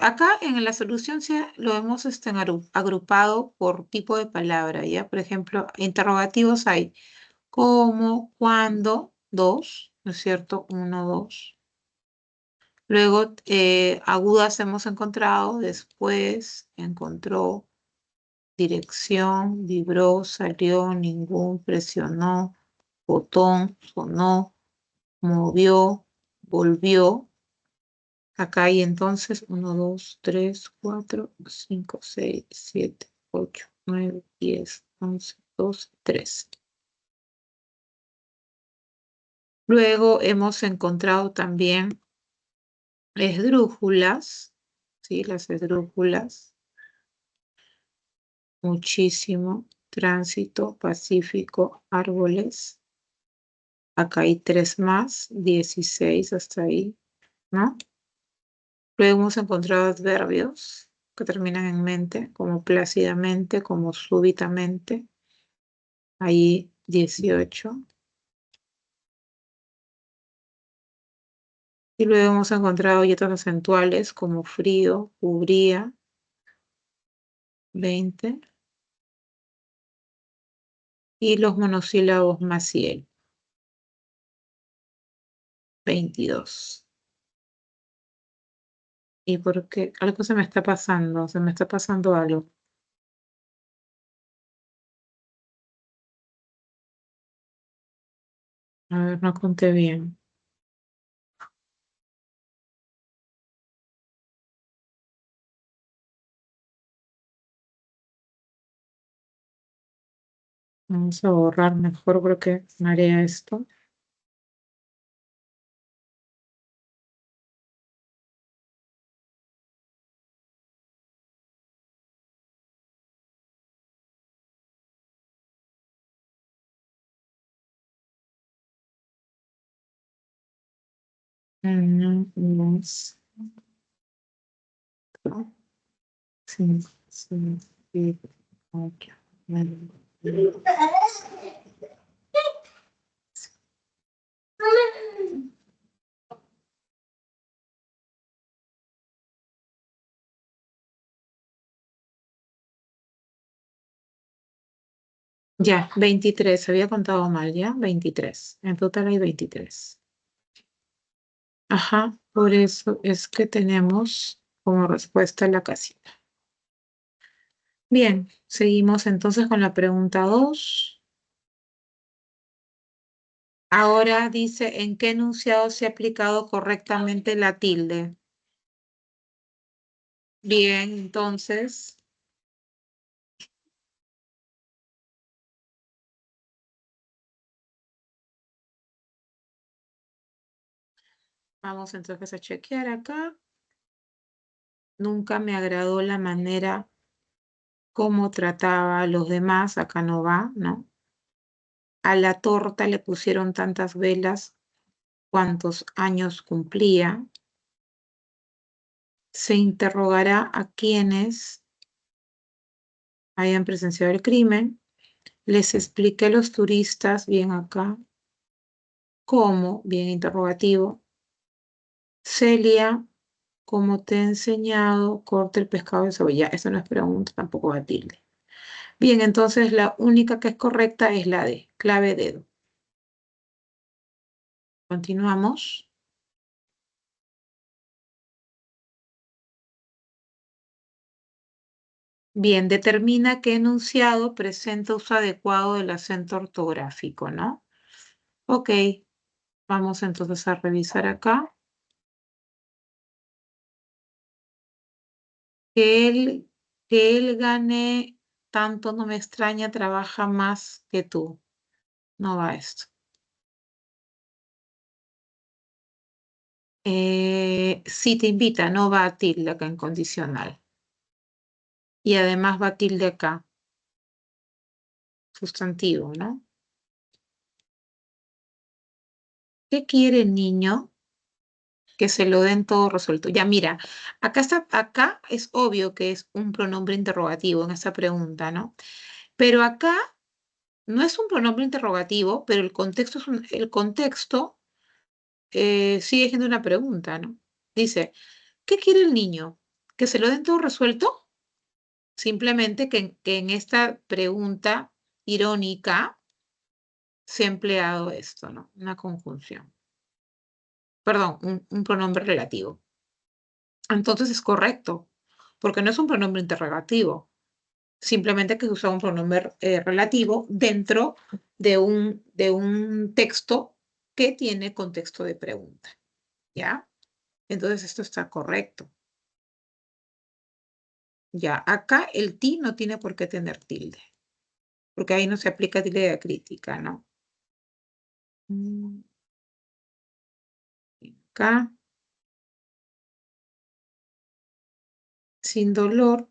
Acá en la solución lo hemos agrupado por tipo de palabra, ¿ya? Por ejemplo, interrogativos hay cómo, cuándo, dos, ¿no es cierto? Uno, dos. Luego, agudas hemos encontrado, después encontró, dirección, vibró, salió, ningún, presionó, botón, sonó, movió, volvió. Acá hay entonces 1, 2, 3, 4, 5, 6, 7, 8, 9, 10, 11, 12, 13. Luego hemos encontrado también esdrújulas, ¿sí? Las esdrújulas. Muchísimo. Tránsito, pacífico, árboles. Acá hay 3 más, 16 hasta ahí, ¿no? Luego hemos encontrado adverbios que terminan en mente, como plácidamente, como súbitamente. Ahí 18. Y luego hemos encontrado yetas acentuales como frío, cubría, 20. Y los monosílabos maciel, 22. ¿Y por qué? Algo se me está pasando, se me está pasando algo. A ver, no conté bien. Vamos a borrar mejor porque marea esto. Más. 5, 6, 7, 8, 9, 10. Ya, 23. Había contado mal, ¿ya? 23. En total hay 23. Ajá, por eso es que tenemos como respuesta la casita. Bien, seguimos entonces con la pregunta 2. Ahora dice, ¿en qué enunciado se ha aplicado correctamente la tilde? Bien, entonces, vamos entonces a chequear acá. Nunca me agradó la manera como trataba a los demás. Acá no va, ¿no? A la torta le pusieron tantas velas, cuántos años cumplía. Se interrogará a quienes hayan presenciado el crimen. Les expliqué a los turistas, bien acá, cómo, bien interrogativo. Celia, como te he enseñado, corta el pescado de cebolla. Eso no es pregunta, tampoco va tilde. Bien, entonces la única que es correcta es la D, clave dedo. Continuamos. Bien, determina qué enunciado presenta uso adecuado del acento ortográfico, ¿no? Ok, vamos entonces a revisar acá. Que él, que él gane tanto no me extraña, trabaja más que tú. No va esto. Si te invita, no va a tilde acá en condicional. Y además va tilde acá, sustantivo, ¿no? ¿Qué quiere el niño? Que se lo den todo resuelto. Ya, mira, acá es obvio que es un pronombre interrogativo en esa pregunta, ¿no? Pero acá no es un pronombre interrogativo, pero el contexto, el contexto sigue siendo una pregunta, ¿no? Dice, ¿qué quiere el niño? ¿Que se lo den todo resuelto? Simplemente que en esta pregunta irónica se ha empleado esto, ¿no? Una conjunción. Perdón, un pronombre relativo. Entonces es correcto, porque no es un pronombre interrogativo, simplemente que se usa un pronombre relativo dentro de un texto que tiene contexto de pregunta, ¿ya? Entonces esto está correcto. Ya, acá el ti no tiene por qué tener tilde, porque ahí no se aplica tilde diacrítica, ¿no? Acá, sin dolor,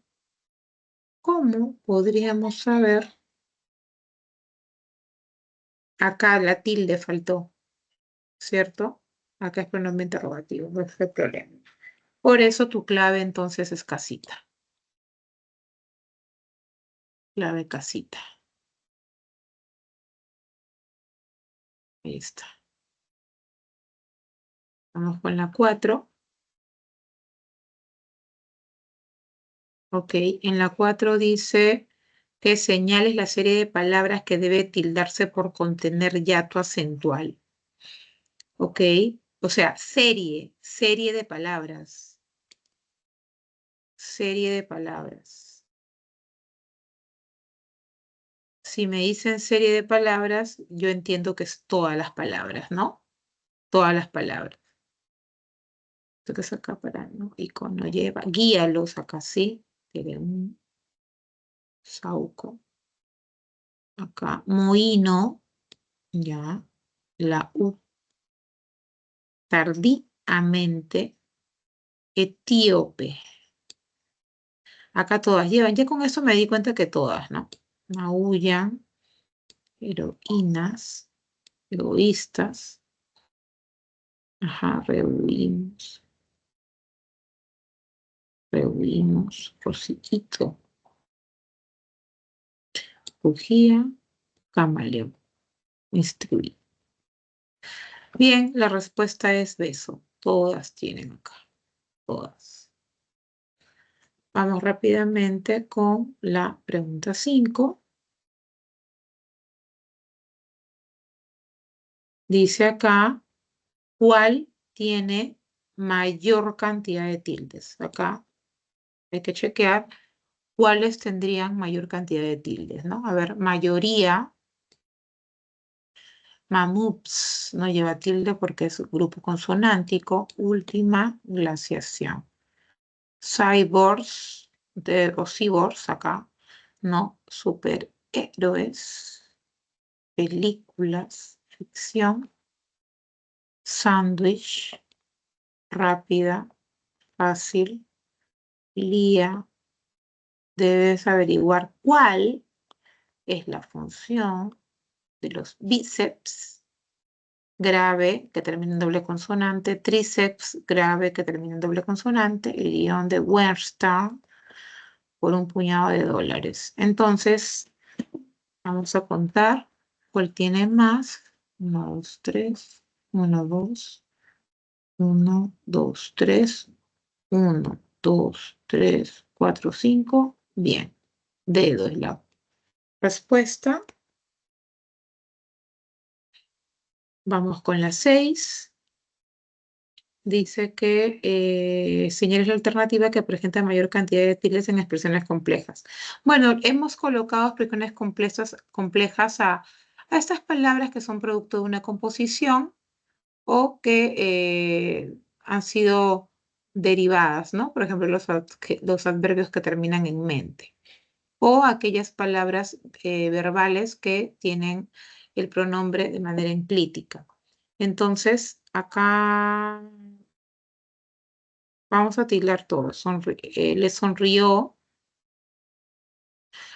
¿cómo podríamos saber? Acá la tilde faltó, ¿cierto? Acá es pronombre interrogativo, no es el problema. Por eso tu clave entonces es casita. Clave casita. Ahí está. Vamos con la 4. Ok, en la 4 dice que señales la serie de palabras que debe tildarse por contener hiato acentual. Ok, o sea, serie de palabras. Serie de palabras. Si me dicen serie de palabras, yo entiendo que es todas las palabras, ¿no? Todas las palabras. Esto que es acá para, ¿no? Icono lleva. Guíalos acá, sí. Tiene un sauco. Acá, mohino, ya. La U. Tardíamente. Etíope. Acá todas llevan. Ya con eso me di cuenta que todas, ¿no? Maullan. Heroínas. Egoístas. Ajá, rehuimos. Rehuimos. Rosito. Rugía. Camaleón. Instruir. Bien, la respuesta es beso. Todas tienen acá. Todas. Vamos rápidamente con la pregunta 5. Dice acá, ¿cuál tiene mayor cantidad de tildes? Acá hay que chequear cuáles tendrían mayor cantidad de tildes, ¿no? A ver, mayoría Mamuts no lleva tilde porque es grupo consonántico. Última glaciación. Cyborgs o cyborgs acá, ¿no? Superhéroes, películas, ficción, sándwich, rápida, fácil, lía. Debes averiguar cuál es la función de los bíceps, grave, que termina en doble consonante, tríceps, grave, que termina en doble consonante, el guión de Wernstone por un puñado de dólares. Entonces, vamos a contar cuál tiene más. 1, 2, 3, 1, 2, 1, 2, 3, 1, 2, 3, 4, 5. Bien, dedo es la respuesta. Vamos con la 6. Dice que señales la alternativa que presenta mayor cantidad de tildes en expresiones complejas. Bueno, hemos colocado expresiones complejas a estas palabras que son producto de una composición o que han sido derivadas, ¿no? Por ejemplo, los adverbios que terminan en mente. O aquellas palabras verbales que tienen el pronombre de manera enclítica. Entonces, acá vamos a tildar todo. Le sonrió.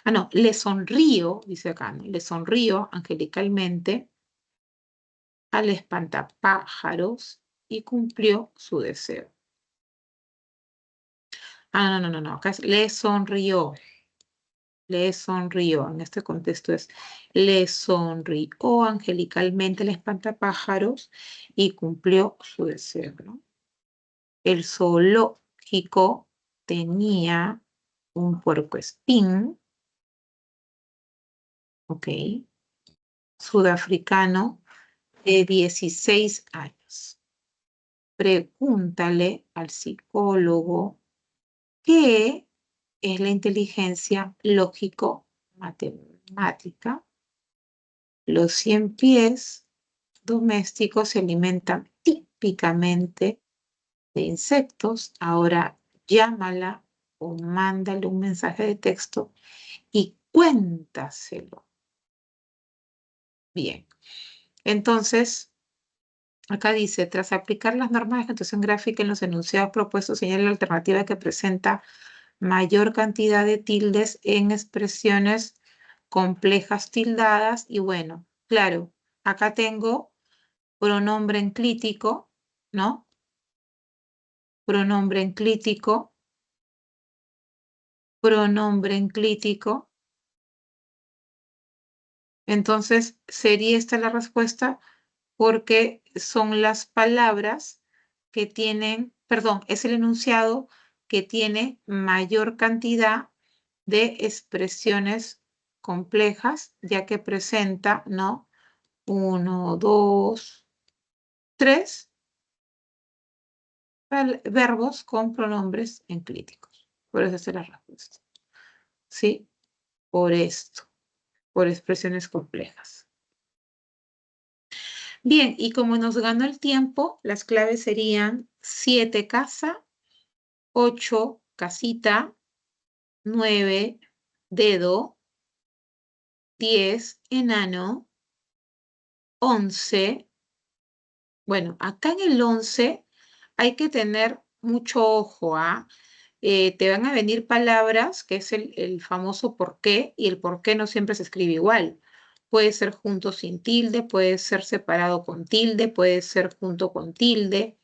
Ah, no, le sonrío, dice acá, ¿no? Le sonrío angelicalmente al espantapájaros y cumplió su deseo. Ah, no. Acá es le sonrió. Le sonrió. En este contexto es le sonrió angelicalmente el espantapájaros y cumplió su deseo, ¿no? El zoológico tenía un puercoespín, ok, sudafricano de 16 años. Pregúntale al psicólogo qué es la inteligencia lógico-matemática. Los 100 pies domésticos se alimentan típicamente de insectos. Ahora llámala o mándale un mensaje de texto y cuéntaselo. Bien, entonces, acá dice, tras aplicar las normas de generación gráfica en los enunciados propuestos, señala la alternativa que presenta mayor cantidad de tildes en expresiones complejas tildadas. Y bueno, claro, acá tengo pronombre enclítico, ¿no? Pronombre enclítico, pronombre enclítico. Entonces, ¿sería esta la respuesta? Porque son las palabras que tienen, perdón, es el enunciado que tiene mayor cantidad de expresiones complejas, ya que presenta, ¿no? 1, 2, 3 verbos con pronombres enclíticos. Por eso es la respuesta. ¿Sí? Por esto, por expresiones complejas. Bien, y como nos ganó el tiempo, las claves serían 7 casa, 8 casita, 9 dedo, 10 enano, 11. Bueno, acá en el 11 hay que tener mucho ojo, ¿ah? Te van a venir palabras, que es el famoso por qué, y el por qué no siempre se escribe igual. Puede ser junto sin tilde, puede ser separado con tilde, puede ser junto con tilde,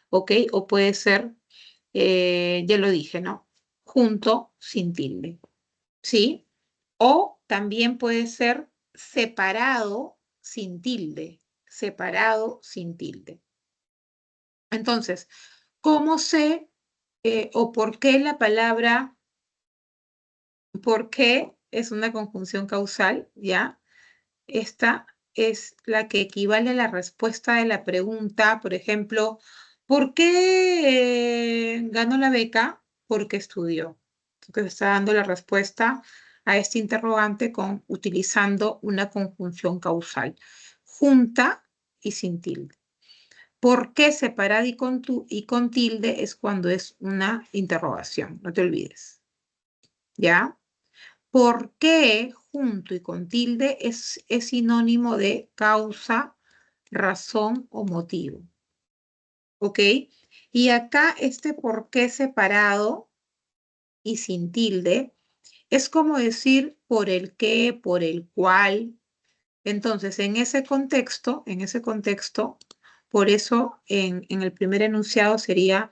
¿ok? O puede ser, ya lo dije, ¿no? Junto sin tilde, ¿sí? O también puede ser separado sin tilde, separado sin tilde. Entonces, ¿cómo sé o por qué la palabra por qué es una conjunción causal? ¿Ya? Esta es la que equivale a la respuesta de la pregunta, por ejemplo, ¿por qué ganó la beca? Porque estudió. Entonces está dando la respuesta a este interrogante utilizando una conjunción causal. junta y sin tilde. ¿Por qué separada y con tilde? Es cuando es una interrogación, no te olvides. ¿Ya? ¿Por qué junto y con tilde es sinónimo de causa, razón o motivo? ¿Ok? Y acá este por qué separado y sin tilde es como decir por el qué, por el cual. Entonces, en ese contexto, por eso en el primer enunciado sería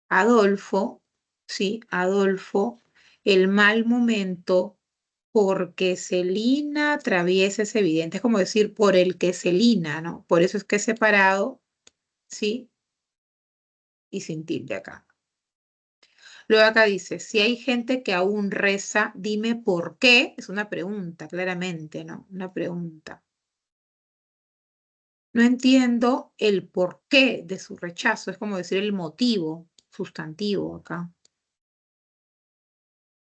Adolfo, ¿sí? Adolfo, el mal momento porque Celina atraviesa es evidente. Es como decir por el que Celina, ¿no? Por eso es que es separado, ¿sí? Y sin tilde acá. Luego acá dice, si hay gente que aún reza, dime por qué. Es una pregunta, claramente, ¿no? Una pregunta. No entiendo el porqué de su rechazo. Es como decir el motivo sustantivo acá.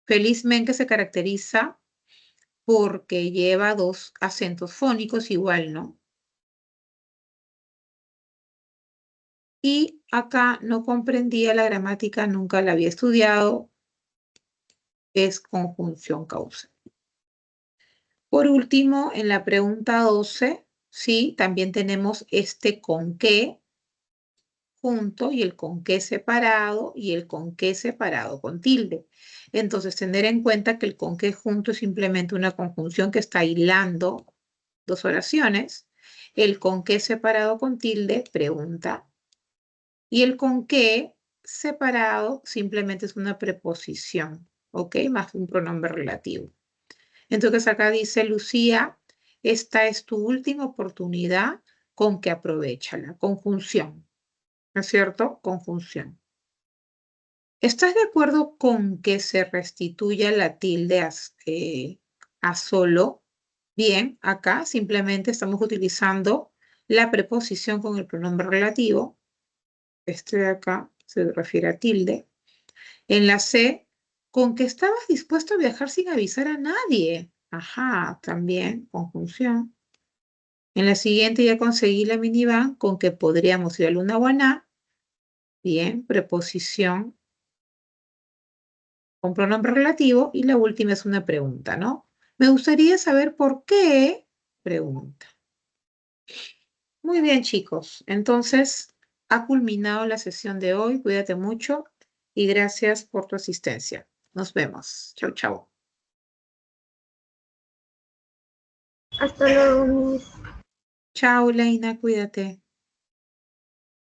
Felizmente se caracteriza porque lleva dos acentos fónicos igual, ¿no? Y acá no comprendía la gramática, nunca la había estudiado. Es conjunción causal. Por último, en la pregunta 12, sí, también tenemos este con qué junto y el con qué separado y el con qué separado con tilde. Entonces, tener en cuenta que el con qué junto es simplemente una conjunción que está hilando dos oraciones. El con qué separado con tilde, pregunta. Y el con qué separado simplemente es una preposición, ¿ok? Más un pronombre relativo. Entonces acá dice, Lucía, esta es tu última oportunidad con que aprovechala. Conjunción, ¿no es cierto? Conjunción. ¿Estás de acuerdo con que se restituya la tilde a solo? Bien, acá simplemente estamos utilizando la preposición con el pronombre relativo. Este de acá se refiere a tilde. En la C, con que estabas dispuesto a viajar sin avisar a nadie. Ajá, también, conjunción. En la siguiente ya conseguí la minivan con que podríamos ir a Lunahuaná. Bien, preposición con pronombre relativo. Y la última es una pregunta, ¿no? Me gustaría saber por qué. Pregunta. Muy bien, chicos. Entonces, ha culminado la sesión de hoy. Cuídate mucho y gracias por tu asistencia. Nos vemos. Chau, chau. Hasta luego, Miss. Chao, Leina, cuídate.